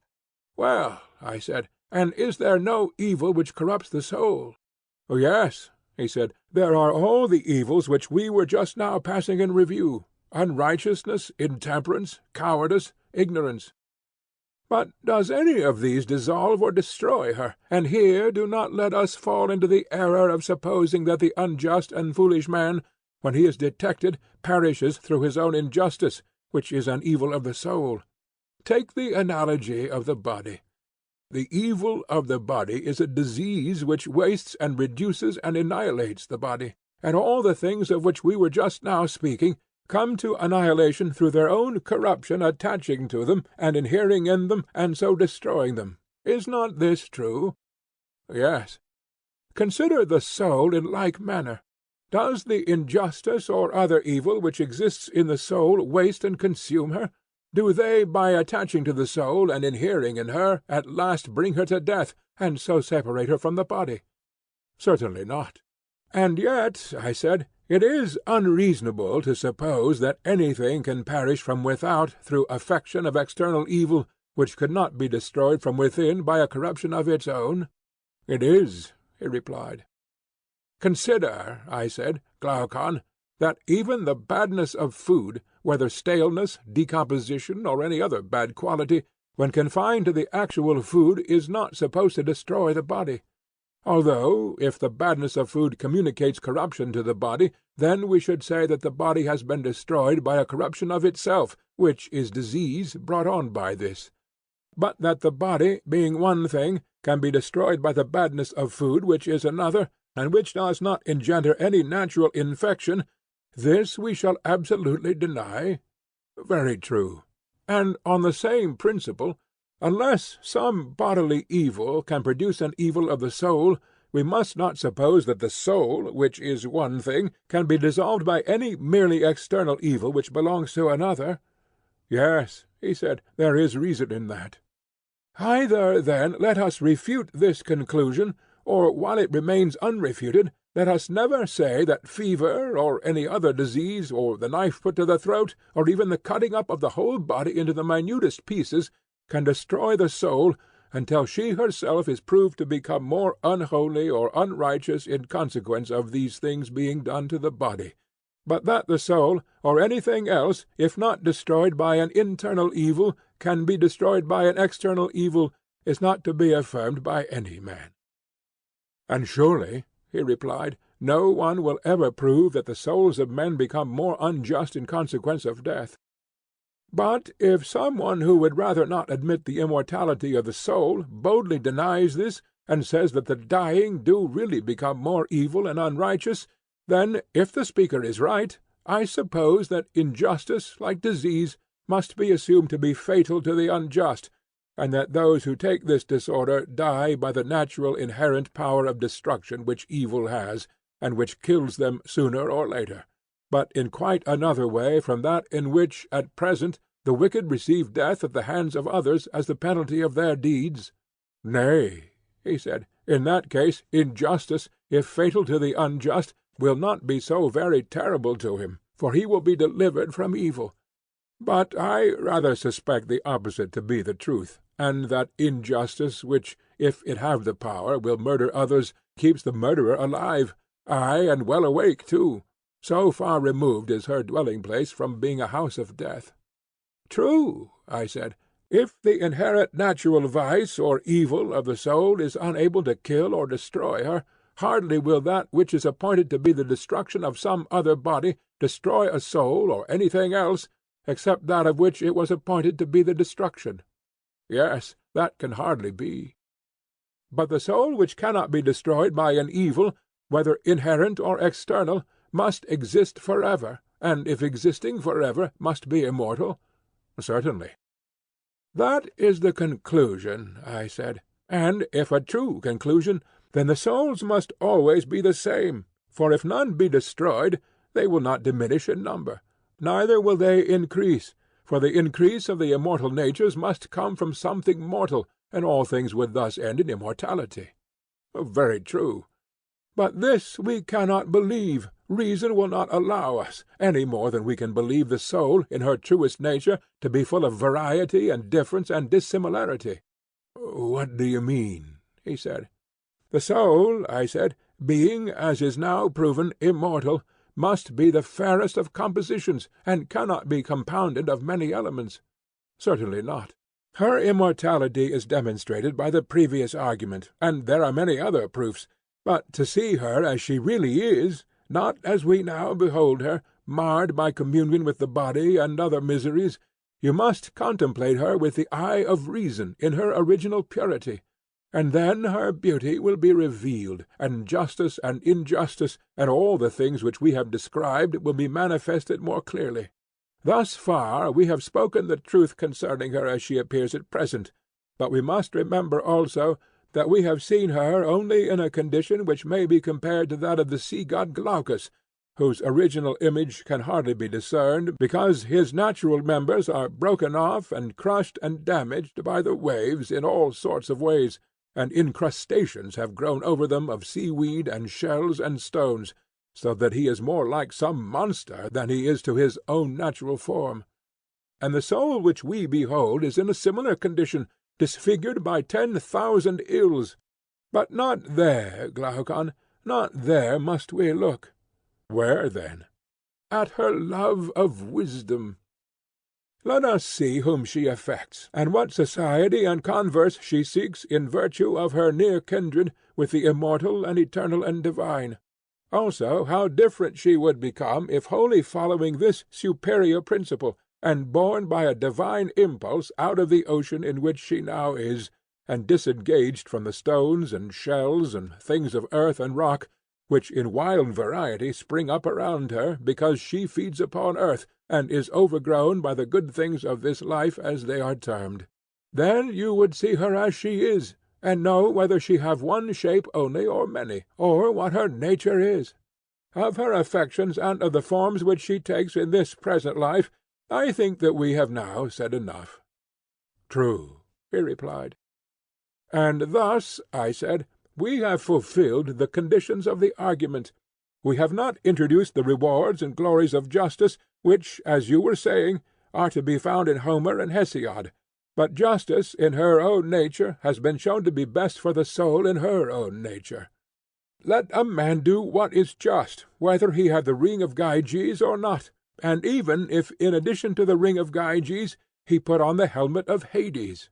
Well, I said, and is there no evil which corrupts the soul? Yes, he said, there are all the evils which we were just now passing in review, unrighteousness, intemperance, cowardice, ignorance. But does any of these dissolve or destroy her? And here do not let us fall into the error of supposing that the unjust and foolish man, when he is detected, perishes through his own injustice, which is an evil of the soul. Take the analogy of the body. The evil of the body is a disease which wastes and reduces and annihilates the body, and all the things of which we were just now speaking come to annihilation through their own corruption attaching to them and inhering in them, and so destroying them. Is not this true? Yes. Consider the soul in like manner. Does the injustice or other evil which exists in the soul waste and consume her? Do they, by attaching to the soul and inhering in her, at last bring her to death, and so separate her from the body? Certainly not. And yet, I said, it is unreasonable to suppose that anything can perish from without through affection of external evil, which could not be destroyed from within by a corruption of its own. It is, he replied. Consider, I said, Glaucon, that even the badness of food, whether staleness, decomposition, or any other bad quality, when confined to the actual food, is not supposed to destroy the body. Although, if the badness of food communicates corruption to the body, then we should say that the body has been destroyed by a corruption of itself, which is disease brought on by this. But that the body, being one thing, can be destroyed by the badness of food, which is another, and which does not engender any natural infection, this we shall absolutely deny. Very true. And on the same principle, unless some bodily evil can produce an evil of the soul, we must not suppose that the soul, which is one thing, can be dissolved by any merely external evil which belongs to another. Yes, he said, there is reason in that. Either, then, let us refute this conclusion, or while it remains unrefuted, let us never say that fever, or any other disease, or the knife put to the throat, or even the cutting up of the whole body into the minutest pieces, can destroy the soul, until she herself is proved to become more unholy or unrighteous in consequence of these things being done to the body. But that the soul, or anything else, if not destroyed by an internal evil, can be destroyed by an external evil, is not to be affirmed by any man. And surely, he replied, no one will ever prove that the souls of men become more unjust in consequence of death. But if some one who would rather not admit the immortality of the soul boldly denies this, and says that the dying do really become more evil and unrighteous, then, if the speaker is right, I suppose that injustice, like disease, must be assumed to be fatal to the unjust, and that those who take this disorder die by the natural inherent power of destruction which evil has, and which kills them sooner or later, but in quite another way from that in which, at present, the wicked receive death at the hands of others as the penalty of their deeds. Nay, he said, in that case injustice, if fatal to the unjust, will not be so very terrible to him, for he will be delivered from evil. But I rather suspect the opposite to be the truth, and that injustice, which, if it have the power, will murder others, keeps the murderer alive, aye, and well awake too. So far removed is her dwelling-place from being a house of death. True, I said, if the inherent natural vice or evil of the soul is unable to kill or destroy her, hardly will that which is appointed to be the destruction of some other body destroy a soul or anything else, except that of which it was appointed to be the destruction. Yes, that can hardly be. But the soul which cannot be destroyed by an evil, whether inherent or external, must exist forever, and if existing forever, must be immortal. Certainly. That is the conclusion, I said, and if a true conclusion, then the souls must always be the same, for if none be destroyed, they will not diminish in number, neither will they increase, for the increase of the immortal natures must come from something mortal, and all things would thus end in immortality. Very true. But this we cannot believe, reason will not allow us, any more than we can believe the soul, in her truest nature, to be full of variety and difference and dissimilarity. What do you mean? He said. The soul, I said, being, as is now proven, immortal, must be the fairest of compositions, and cannot be compounded of many elements. Certainly not. Her immortality is demonstrated by the previous argument, and there are many other proofs. But to see her as she really is, not as we now behold her, marred by communion with the body and other miseries, you must contemplate her with the eye of reason in her original purity, and then her beauty will be revealed, and justice and injustice, and all the things which we have described will be manifested more clearly. Thus far we have spoken the truth concerning her as she appears at present, but we must remember also that we have seen her only in a condition which may be compared to that of the sea-god Glaucus, whose original image can hardly be discerned, because his natural members are broken off and crushed and damaged by the waves in all sorts of ways, and incrustations have grown over them of seaweed and shells and stones, so that he is more like some monster than he is to his own natural form. And the soul which we behold is in a similar condition, disfigured by 10,000 ills. But not there, Glaucon, not there must we look. Where, then? At her love of wisdom. Let us see whom she affects, and what society and converse she seeks in virtue of her near kindred with the immortal and eternal and divine. Also how different she would become if wholly following this superior principle, and borne by a divine impulse out of the ocean in which she now is, and disengaged from the stones and shells and things of earth and rock, which in wild variety spring up around her, because she feeds upon earth, and is overgrown by the good things of this life, as they are termed. Then you would see her as she is, and know whether she have one shape only or many, or what her nature is. Of her affections and of the forms which she takes in this present life, I think that we have now said enough. True, he replied. And thus, I said, we have fulfilled the conditions of the argument. We have not introduced the rewards and glories of justice, which, as you were saying, are to be found in Homer and Hesiod, but justice in her own nature has been shown to be best for the soul in her own nature. Let a man do what is just, whether he have the ring of Gyges or not, and even if in addition to the ring of Gyges he put on the helmet of Hades.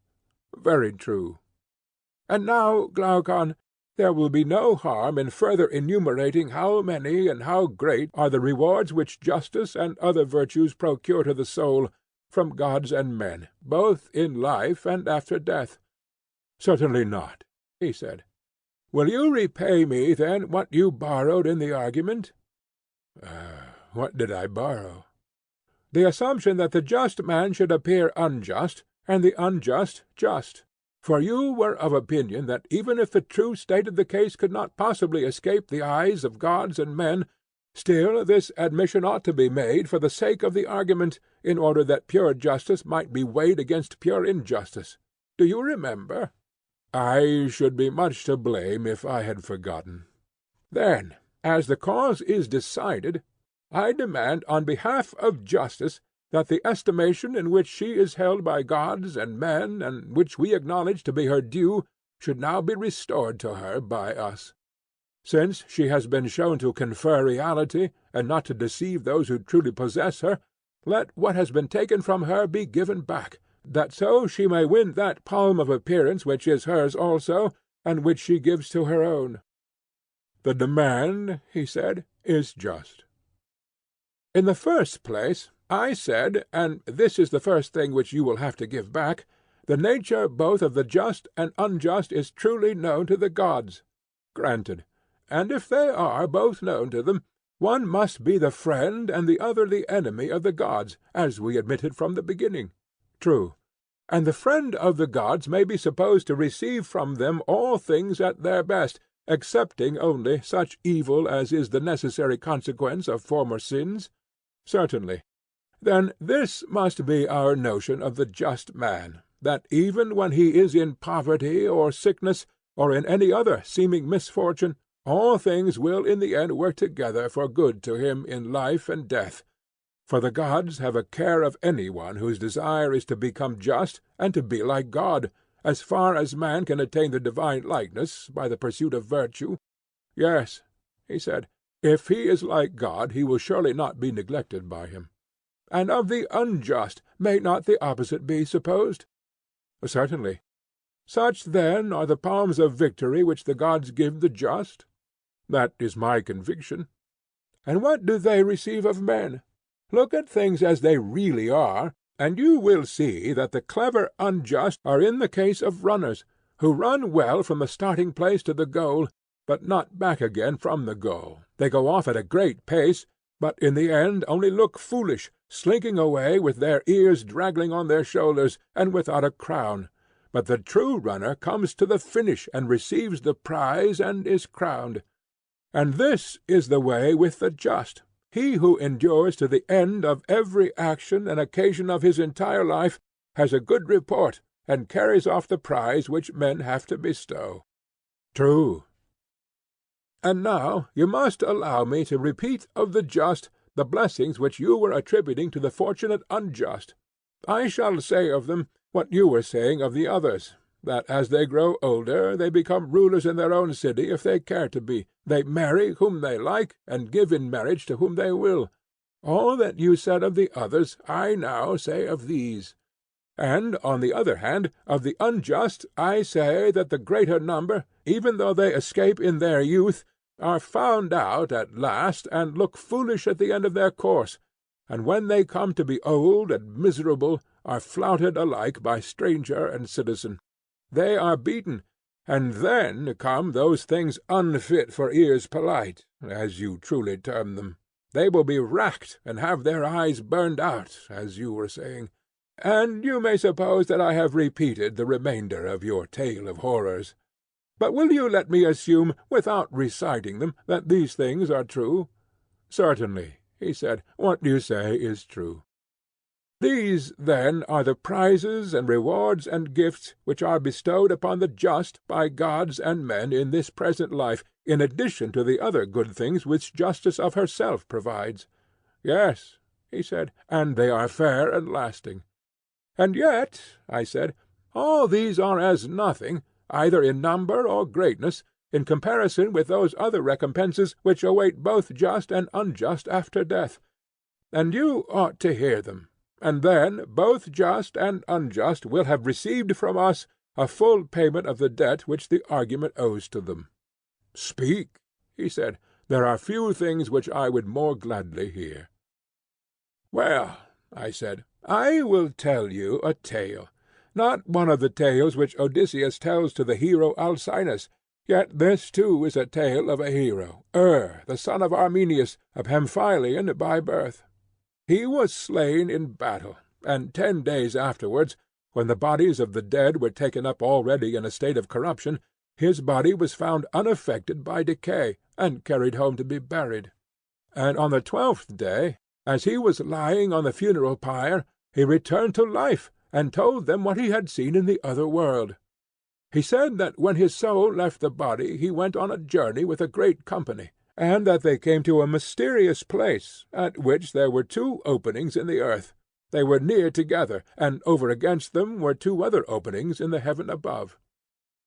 Very true. And now, Glaucon, there will be no harm in further enumerating how many and how great are the rewards which justice and other virtues procure to the soul from gods and men, both in life and after death. Certainly not, he said. Will you repay me, then, what you borrowed in the argument? What did I borrow? The assumption that the just man should appear unjust, and the unjust just. For you were of opinion that even if the true state of the case could not possibly escape the eyes of gods and men, still this admission ought to be made for the sake of the argument, in order that pure justice might be weighed against pure injustice. Do you remember? I should be much to blame if I had forgotten. Then, as the cause is decided, I demand on behalf of justice that the estimation in which she is held by gods and men, and which we acknowledge to be her due, should now be restored to her by us. Since she has been shown to confer reality, and not to deceive those who truly possess her, let what has been taken from her be given back, that so she may win that palm of appearance which is hers also, and which she gives to her own. The demand, he said, is just. In the first place, I said, and this is the first thing which you will have to give back, the nature both of the just and unjust is truly known to the gods. Granted. And if they are both known to them, one must be the friend and the other the enemy of the gods, as we admitted from the beginning. True. And the friend of the gods may be supposed to receive from them all things at their best, excepting only such evil as is the necessary consequence of former sins? Certainly. Then this must be our notion of the just man, that even when he is in poverty or sickness, or in any other seeming misfortune, All things will in the end work together for good to him in life and death, for the gods have a care of any one whose desire is to become just and to be like God, as far as man can attain the divine likeness by the pursuit of virtue. Yes, he said, if he is like God he will surely not be neglected by him. And of the unjust may not the opposite be supposed? Certainly. Such then are the palms of victory which the gods give the just? That is my conviction. And what do they receive of men? Look at things as they really are, and you will see that the clever unjust are in the case of runners, who run well from the starting place to the goal, but not back again from the goal. They go off at a great pace, but in the end only look foolish, slinking away with their ears draggling on their shoulders, and without a crown. But the true runner comes to the finish, and receives the prize, and is crowned. And this is the way with the just. He who endures to the end of every action and occasion of his entire life has a good report, and carries off the prize which men have to bestow. True. And now you must allow me to repeat of the just the blessings which you were attributing to the fortunate unjust. I shall say of them what you were saying of the others, that as they grow older they become rulers in their own city if they care to be. They marry whom they like, and give in marriage to whom they will. All that you said of the others I now say of these. And, on the other hand, of the unjust I say that the greater number, even though they escape in their youth, are found out at last, and look foolish at the end of their course, and when they come to be old and miserable, are flouted alike by stranger and citizen. They are beaten, and then come those things unfit for ears polite, as you truly term them. They will be racked, and have their eyes burned out, as you were saying. And you may suppose that I have repeated the remainder of your tale of horrors. But will you let me assume, without reciting them, that these things are true? Certainly, he said, what you say is true. These, then, are the prizes and rewards and gifts which are bestowed upon the just by gods and men in this present life, in addition to the other good things which justice of herself provides. Yes, he said, and they are fair and lasting. And yet, I said, all these are as nothing, either in number or greatness, in comparison with those other recompenses which await both just and unjust after death. And you ought to hear them. And then both just and unjust will have received from us a full payment of the debt which the argument owes to them. Speak, he said. There are few things which I would more gladly hear. Well, I said, I will tell you a tale. Not one of the tales which Odysseus tells to the hero Alcinous, yet this too is a tale of a hero, the son of Armenius, of Hemphilion by birth. He was slain in battle, and 10 days afterwards, when the bodies of the dead were taken up already in a state of corruption, his body was found unaffected by decay, and carried home to be buried. And on the 12th day, as he was lying on the funeral pyre, he returned to life, and told them what he had seen in the other world. He said that when his soul left the body he went on a journey with a great company, and that they came to a mysterious place, at which there were 2 openings in the earth. They were near together, and over against them were 2 other openings in the heaven above.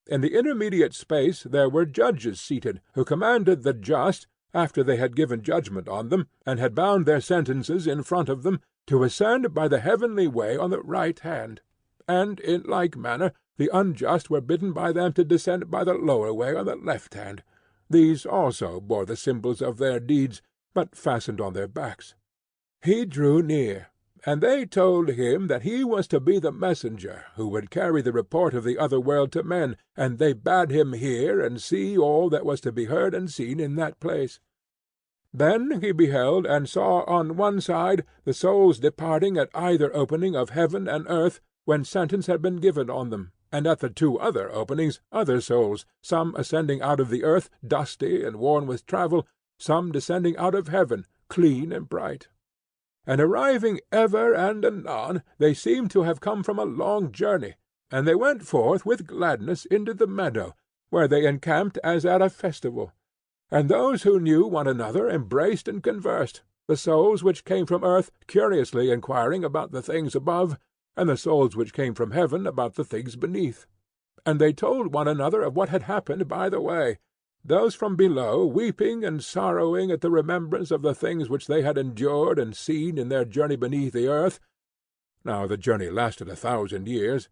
In the intermediate space there were judges seated, who commanded the just, after they had given judgment on them, and had bound their sentences in front of them, to ascend by the heavenly way on the right hand. And in like manner the unjust were bidden by them to descend by the lower way on the left hand. These also bore the symbols of their deeds, but fastened on their backs. He drew near, and they told him that he was to be the messenger who would carry the report of the other world to men, and they bade him hear and see all that was to be heard and seen in that place. Then he beheld and saw on one side the souls departing at either opening of heaven and earth, when sentence had been given on them, and at the 2 other openings other souls, some ascending out of the earth, dusty and worn with travel, some descending out of heaven, clean and bright. And arriving ever and anon, they seemed to have come from a long journey, and they went forth with gladness into the meadow, where they encamped as at a festival. and those who knew one another embraced and conversed, the souls which came from earth curiously inquiring about the things above, and the souls which came from heaven about the things beneath. And they told one another of what had happened by the way, those from below weeping and sorrowing at the remembrance of the things which they had endured and seen in their journey beneath the earth. Now the journey lasted 1,000 years,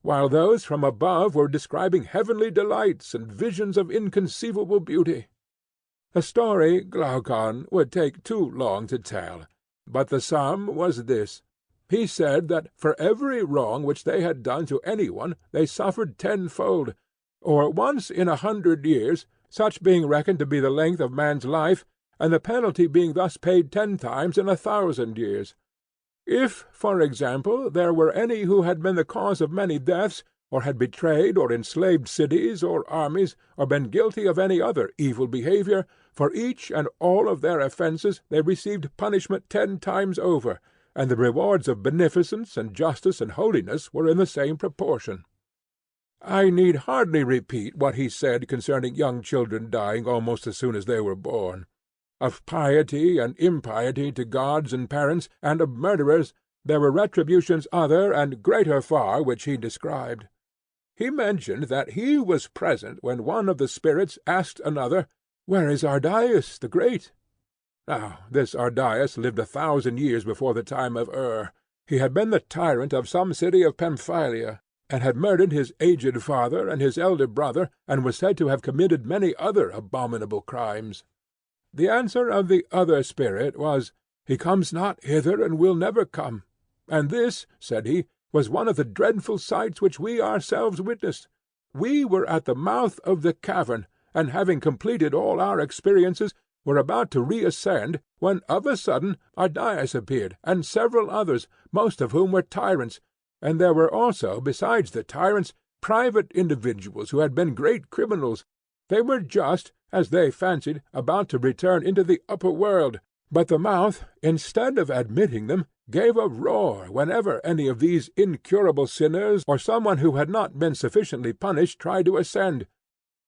while those from above were describing heavenly delights and visions of inconceivable beauty. The story, Glaucon, would take too long to tell, but the sum was this. He said that for every wrong which they had done to any one they suffered tenfold, or once in 100 years, such being reckoned to be the length of man's life, and the penalty being thus paid 10 times in 1,000 years. If, for example, there were any who had been the cause of many deaths, or had betrayed or enslaved cities or armies, or been guilty of any other evil behavior, for each and all of their offences they received punishment 10 times over, and the rewards of beneficence and justice and holiness were in the same proportion. I need hardly repeat what he said concerning young children dying almost as soon as they were born. Of piety and impiety to gods and parents, and of murderers, there were retributions other and greater far which he described. He mentioned that he was present when one of the spirits asked another, "Where is Ardias the Great?" Now this Ardias lived 1,000 years before the time of He had been the tyrant of some city of Pamphylia, and had murdered his aged father and his elder brother, and was said to have committed many other abominable crimes. The answer of the other spirit was, "He comes not hither, and will never come. And this," said he, "was one of the dreadful sights which we ourselves witnessed. We were at the mouth of the cavern, and having completed all our experiences, were about to reascend, when of a sudden Ardias appeared, and several others, most of whom were tyrants, and there were also, besides the tyrants, private individuals who had been great criminals. They were just, as they fancied, about to return into the upper world, but the mouth, instead of admitting them, gave a roar whenever any of these incurable sinners or someone who had not been sufficiently punished tried to ascend.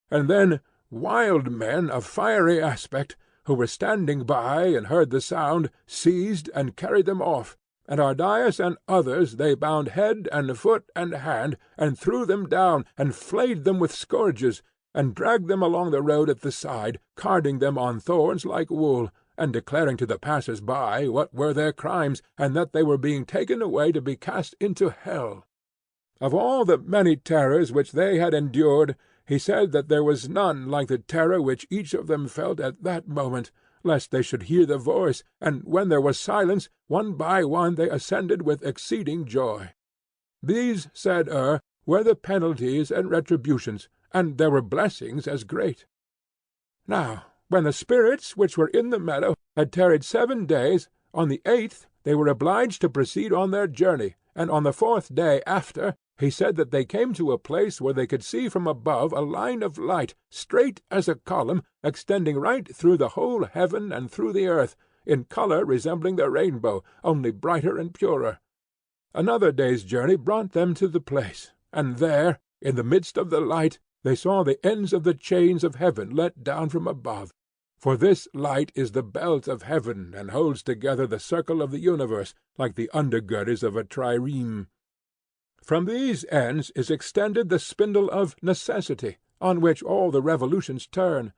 And then wild men of fiery aspect, who were standing by and heard the sound, seized and carried them off, and Ardias and others they bound head and foot and hand, and threw them down, and flayed them with scourges, and dragged them along the road at the side, carding them on thorns like wool, and declaring to the passers-by what were their crimes, and that they were being taken away to be cast into hell. Of all the many terrors which they had endured, he said that there was none like the terror which each of them felt at that moment, lest they should hear the voice, and when there was silence, one by one they ascended with exceeding joy. These, said were the penalties and retributions, and there were blessings as great. Now, when the spirits which were in the meadow had tarried 7 days, on the 8th they were obliged to proceed on their journey, and on the 4th day after, he said that they came to a place where they could see from above a line of light, straight as a column, extending right through the whole heaven and through the earth, in colour resembling the rainbow, only brighter and purer. Another day's journey brought them to the place, and there, in the midst of the light, they saw the ends of the chains of heaven let down from above. For this light is the belt of heaven, and holds together the circle of the universe, like the undergirders of a trireme. From these ends is extended the spindle of necessity, on which all the revolutions turn.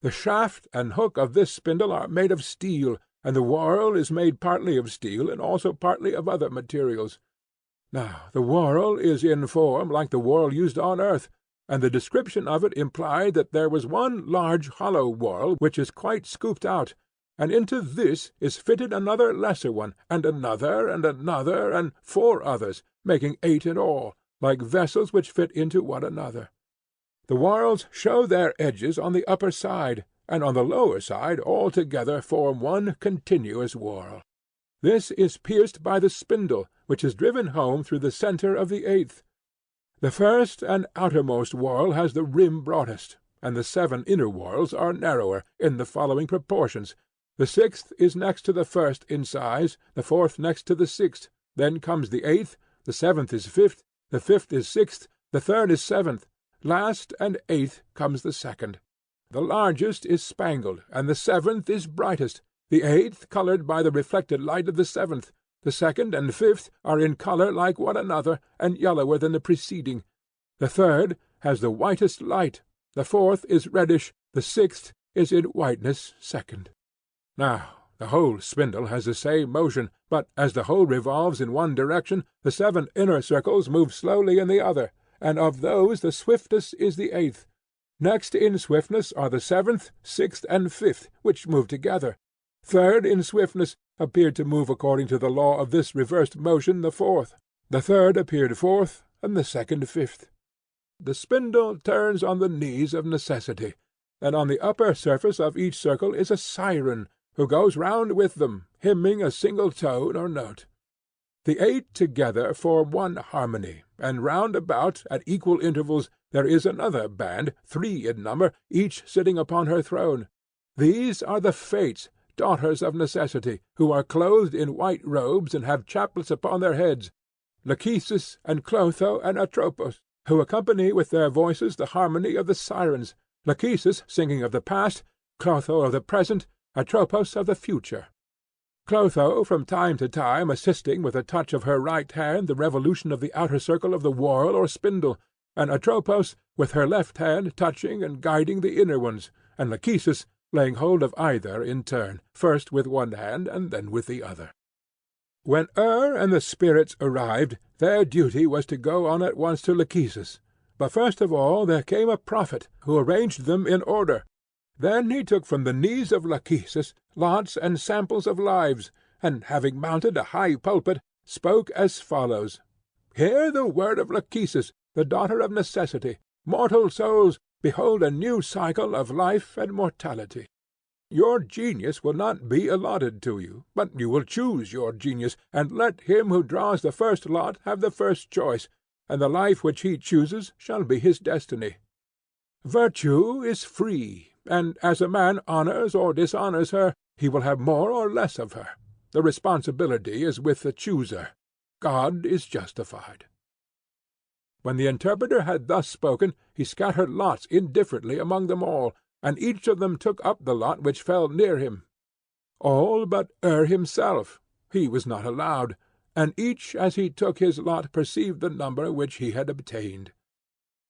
The shaft and hook of this spindle are made of steel, and the whorl is made partly of steel and also partly of other materials. Now the whorl is in form like the whorl used on earth, and the description of it implied that there was one large hollow whorl which is quite scooped out, and into this is fitted another lesser one, and another, and 4 others, making 8 in all, like vessels which fit into one another. The whorls show their edges on the upper side, and on the lower side all together form one continuous whorl. This is pierced by the spindle, which is driven home through the centre of the 8th. The first and outermost whorl has the rim broadest, and the 7 inner whorls are narrower, in the following proportions. The 6th is next to the 1st in size, the 4th next to the 6th, then comes the 8th, the 7th is 5th, the 5th is 6th, the 3rd is 7th, last and 8th comes the 2nd. The largest is spangled, and the seventh is brightest, the eighth coloured by the reflected light of the seventh. The second and fifth are in colour like one another, and yellower than the preceding. The third has the whitest light, the fourth is reddish, the sixth is in whiteness second. Now the whole spindle has the same motion, but as the whole revolves in one direction, the 7 inner circles move slowly in the other, and of those the swiftest is the eighth. Next in swiftness are the 7th, 6th, and 5th, which move together. Third in swiftness appeared to move according to the law of this reversed motion the 4th. The third appeared 4th, and the second 5th. The spindle turns on the knees of necessity, and on the upper surface of each circle is a siren, who goes round with them, hymning a single tone or note. The 8 together form one harmony, and round about, at equal intervals, there is another band, 3 in number, each sitting upon her throne. These are the Fates, daughters of necessity, who are clothed in white robes and have chaplets upon their heads, Lachesis and Clotho and Atropos, who accompany with their voices the harmony of the sirens, Lachesis singing of the past, Clotho of the present, Atropos of the future. Clotho from time to time assisting with a touch of her right hand the revolution of the outer circle of the whorl or spindle, and Atropos with her left hand touching and guiding the inner ones, and Lachesis laying hold of either in turn, first with one hand and then with the other. When and the spirits arrived, their duty was to go on at once to Lachesis. But first of all there came a prophet, who arranged them in order. Then he took from the knees of Lachesis lots and samples of lives, and having mounted a high pulpit, spoke as follows. Hear the word of Lachesis, the daughter of necessity. Mortal souls, behold a new cycle of life and mortality. Your genius will not be allotted to you, but you will choose your genius, and let him who draws the first lot have the first choice, and the life which he chooses shall be his destiny. Virtue is free, and as a man honours or dishonours her, he will have more or less of her. The responsibility is with the chooser. God is justified. When the interpreter had thus spoken, he scattered lots indifferently among them all, and each of them took up the lot which fell near him. All but himself. He was not allowed, and each as he took his lot perceived the number which he had obtained.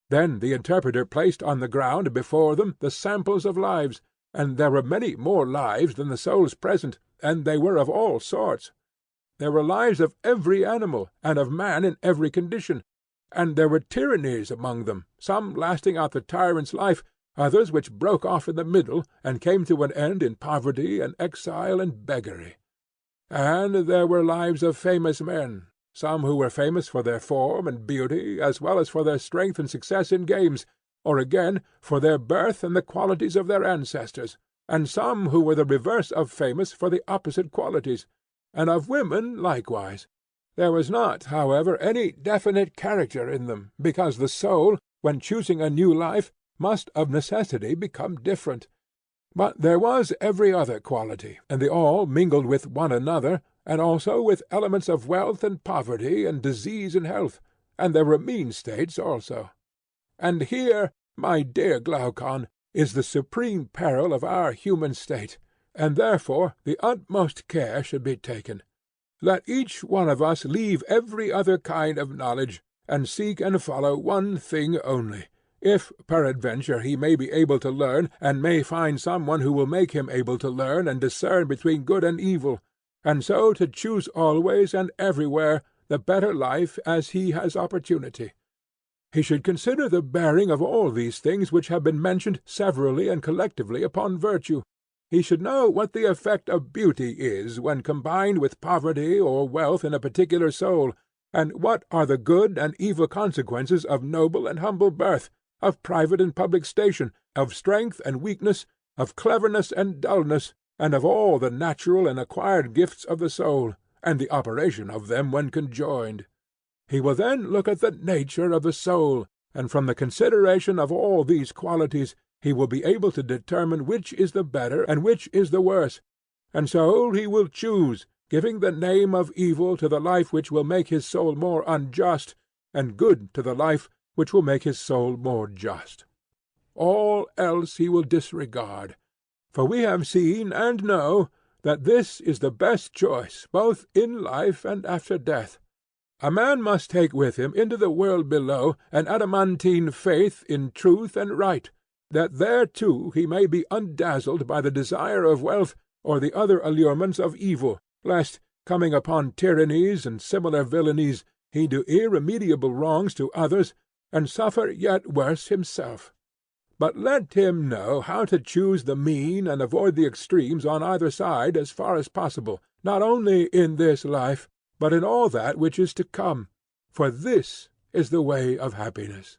Then the interpreter placed on the ground before them the samples of lives, and there were many more lives than the souls present, and they were of all sorts. There were lives of every animal, and of man in every condition, and there were tyrannies among them, some lasting out the tyrant's life, others which broke off in the middle, and came to an end in poverty and exile and beggary. And there were lives of famous men, some who were famous for their form and beauty, as well as for their strength and success in games, or again for their birth and the qualities of their ancestors, and some who were the reverse of famous for the opposite qualities, and of women likewise. There was not, however, any definite character in them, because the soul, when choosing a new life, must of necessity become different. But there was every other quality, and they all mingled with one another, and also with elements of wealth and poverty, and disease and health, and there were mean states also. And here, my dear Glaucon, is the supreme peril of our human state, and therefore the utmost care should be taken. Let each one of us leave every other kind of knowledge, and seek and follow one thing only, if peradventure he may be able to learn, and may find some one who will make him able to learn and discern between good and evil, and so to choose always and everywhere the better life as he has opportunity. He should consider the bearing of all these things which have been mentioned severally and collectively upon virtue. He should know what the effect of beauty is when combined with poverty or wealth in a particular soul, and what are the good and evil consequences of noble and humble birth, of private and public station, of strength and weakness, of cleverness and dullness, and of all the natural and acquired gifts of the soul, and the operation of them when conjoined. He will then look at the nature of the soul, and from the consideration of all these qualities he will be able to determine which is the better and which is the worse, and so he will choose, giving the name of evil to the life which will make his soul more unjust, and good to the life which will make his soul more just. all else he will disregard. For we have seen and know that this is the best choice both in life and after death. A man must take with him into the world below an adamantine faith in truth and right, that there too he may be undazzled by the desire of wealth or the other allurements of evil, lest, coming upon tyrannies and similar villainies, he do irremediable wrongs to others, and suffer yet worse himself. But let him know how to choose the mean and avoid the extremes on either side as far as possible, not only in this life, but in all that which is to come, for this is the way of happiness.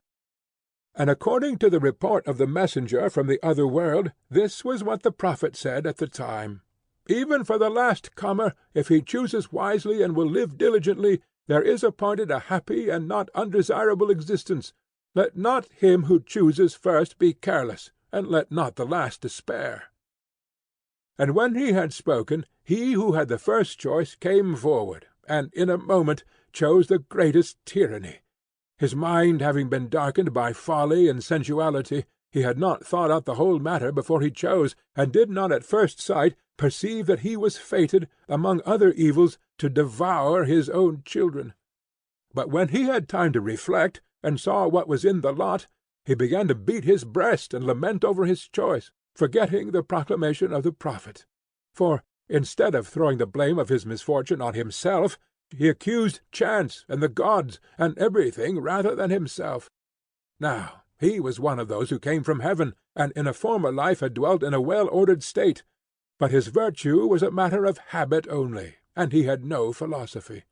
And according to the report of the messenger from the other world, this was what the prophet said at the time. Even for the last comer, if he chooses wisely and will live diligently, there is appointed a happy and not undesirable existence. Let not him who chooses first be careless, and let not the last despair. And when he had spoken, he who had the first choice came forward, and in a moment chose the greatest tyranny. His mind having been darkened by folly and sensuality, he had not thought out the whole matter before he chose, and did not at first sight perceive that he was fated, among other evils, to devour his own children. But when he had time to reflect, and saw what was in the lot, he began to beat his breast and lament over his choice, forgetting the proclamation of the prophet. For, instead of throwing the blame of his misfortune on himself, he accused chance and the gods and everything rather than himself. Now he was one of those who came from heaven, and in a former life had dwelt in a well-ordered state, but his virtue was a matter of habit only, and he had no philosophy.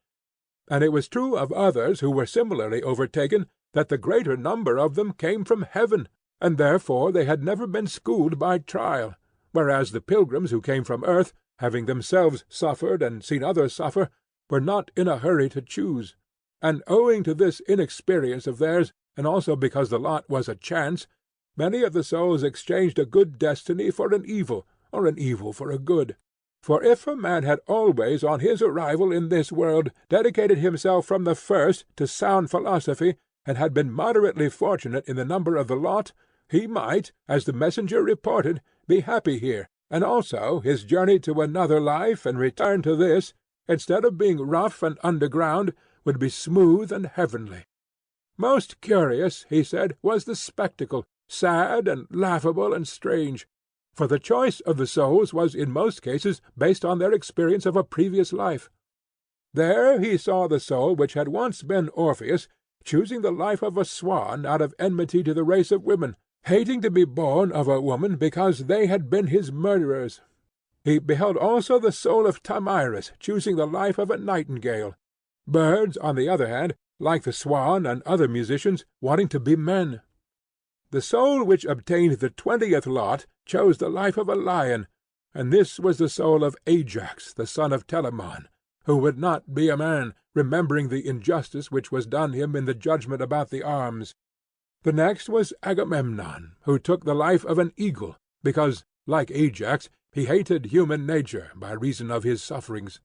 And it was true of others who were similarly overtaken, that the greater number of them came from heaven, and therefore they had never been schooled by trial, whereas the pilgrims who came from earth, having themselves suffered and seen others suffer, were not in a hurry to choose. And owing to this inexperience of theirs, and also because the lot was a chance, many of the souls exchanged a good destiny for an evil, or an evil for a good. For if a man had always on his arrival in this world dedicated himself from the first to sound philosophy, and had been moderately fortunate in the number of the lot, he might, as the messenger reported, be happy here, and also his journey to another life and return to this, instead of being rough and underground, would be smooth and heavenly. Most curious, he said, was the spectacle, sad and laughable and strange, for the choice of the souls was in most cases based on their experience of a previous life. There he saw the soul which had once been Orpheus choosing the life of a swan out of enmity to the race of women, hating to be born of a woman because they had been his murderers. He beheld also the soul of Thamyris choosing the life of a nightingale. Birds, on the other hand, like the swan and other musicians, wanting to be men. The soul which obtained the 20th lot chose the life of a lion, and this was the soul of Ajax, the son of Telamon, who would not be a man, remembering the injustice which was done him in the judgment about the arms. The next was Agamemnon, who took the life of an eagle, because, like Ajax, he hated human nature by reason of his sufferings.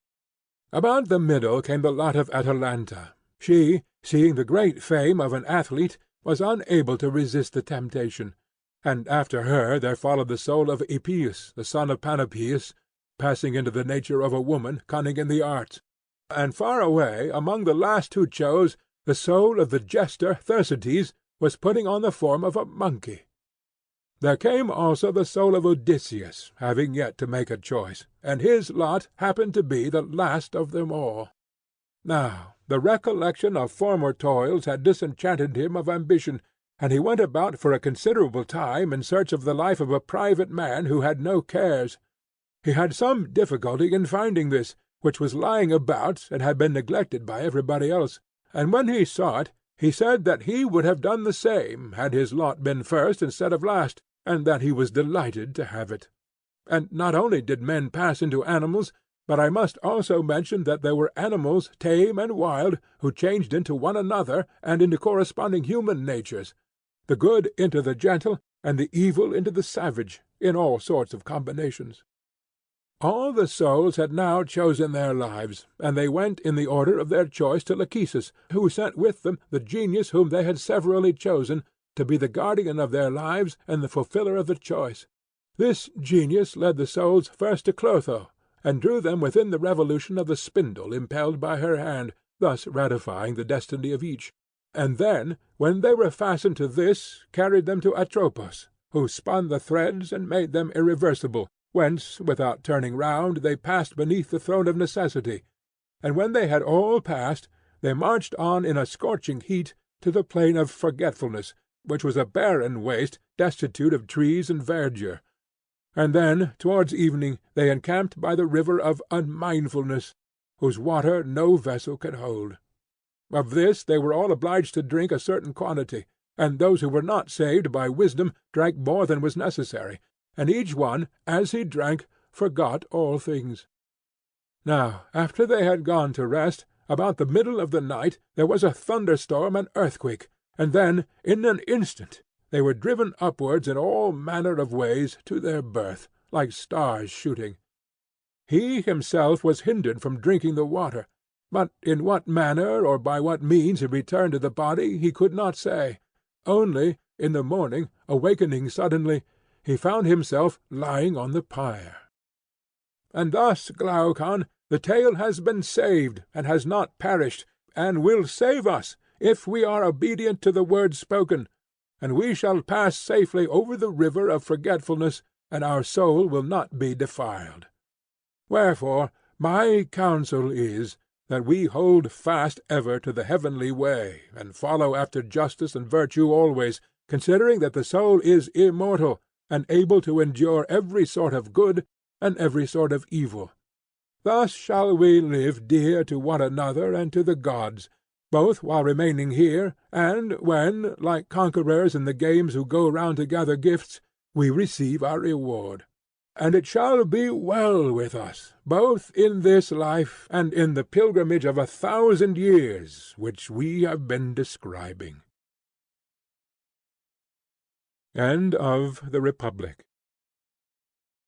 About the middle came the lot of Atalanta. She, seeing the great fame of an athlete, was unable to resist the temptation, and after her there followed the soul of Epeus, the son of Panopeus, passing into the nature of a woman, cunning in the arts. And far away, among the last who chose, the soul of the jester Thersites was putting on the form of a monkey. There came also the soul of Odysseus, having yet to make a choice, and his lot happened to be the last of them all. Now the recollection of former toils had disenchanted him of ambition, and he went about for a considerable time in search of the life of a private man who had no cares. He had some difficulty in finding this, which was lying about and had been neglected by everybody else, and when he saw it, he said that he would have done the same had his lot been first instead of last, and that he was delighted to have it. And not only did men pass into animals, but I must also mention that there were animals, tame and wild, who changed into one another and into corresponding human natures, the good into the gentle, and the evil into the savage, in all sorts of combinations. All the souls had now chosen their lives, and they went in the order of their choice to Lachesis, who sent with them the genius whom they had severally chosen, to be the guardian of their lives and the fulfiller of the choice. This genius led the souls first to Clotho, and drew them within the revolution of the spindle impelled by her hand, thus ratifying the destiny of each, and then, when they were fastened to this, carried them to Atropos, who spun the threads and made them irreversible, whence, without turning round, they passed beneath the throne of necessity, and when they had all passed, they marched on in a scorching heat to the plain of forgetfulness, which was a barren waste, destitute of trees and verdure. And then, towards evening, they encamped by the river of unmindfulness, whose water no vessel can hold. Of this they were all obliged to drink a certain quantity, and those who were not saved by wisdom drank more than was necessary, and each one, as he drank, forgot all things. Now, after they had gone to rest, about the middle of the night there was a thunderstorm and earthquake, and then, in an instant, they were driven upwards in all manner of ways to their birth, like stars shooting. He himself was hindered from drinking the water, but in what manner or by what means he returned to the body he could not say. Only, in the morning, awakening suddenly, he found himself lying on the pyre. And thus, Glaucon, the tale has been saved, and has not perished, and will save us, if we are obedient to the word spoken, and we shall pass safely over the river of forgetfulness, and our soul will not be defiled. Wherefore my counsel is, that we hold fast ever to the heavenly way, and follow after justice and virtue always, considering that the soul is immortal, and able to endure every sort of good and every sort of evil. Thus shall we live dear to one another and to the gods, both while remaining here, and when, like conquerors in the games who go round to gather gifts, we receive our reward. And it shall be well with us, both in this life and in the pilgrimage of 1,000 years which we have been describing. End of the Republic.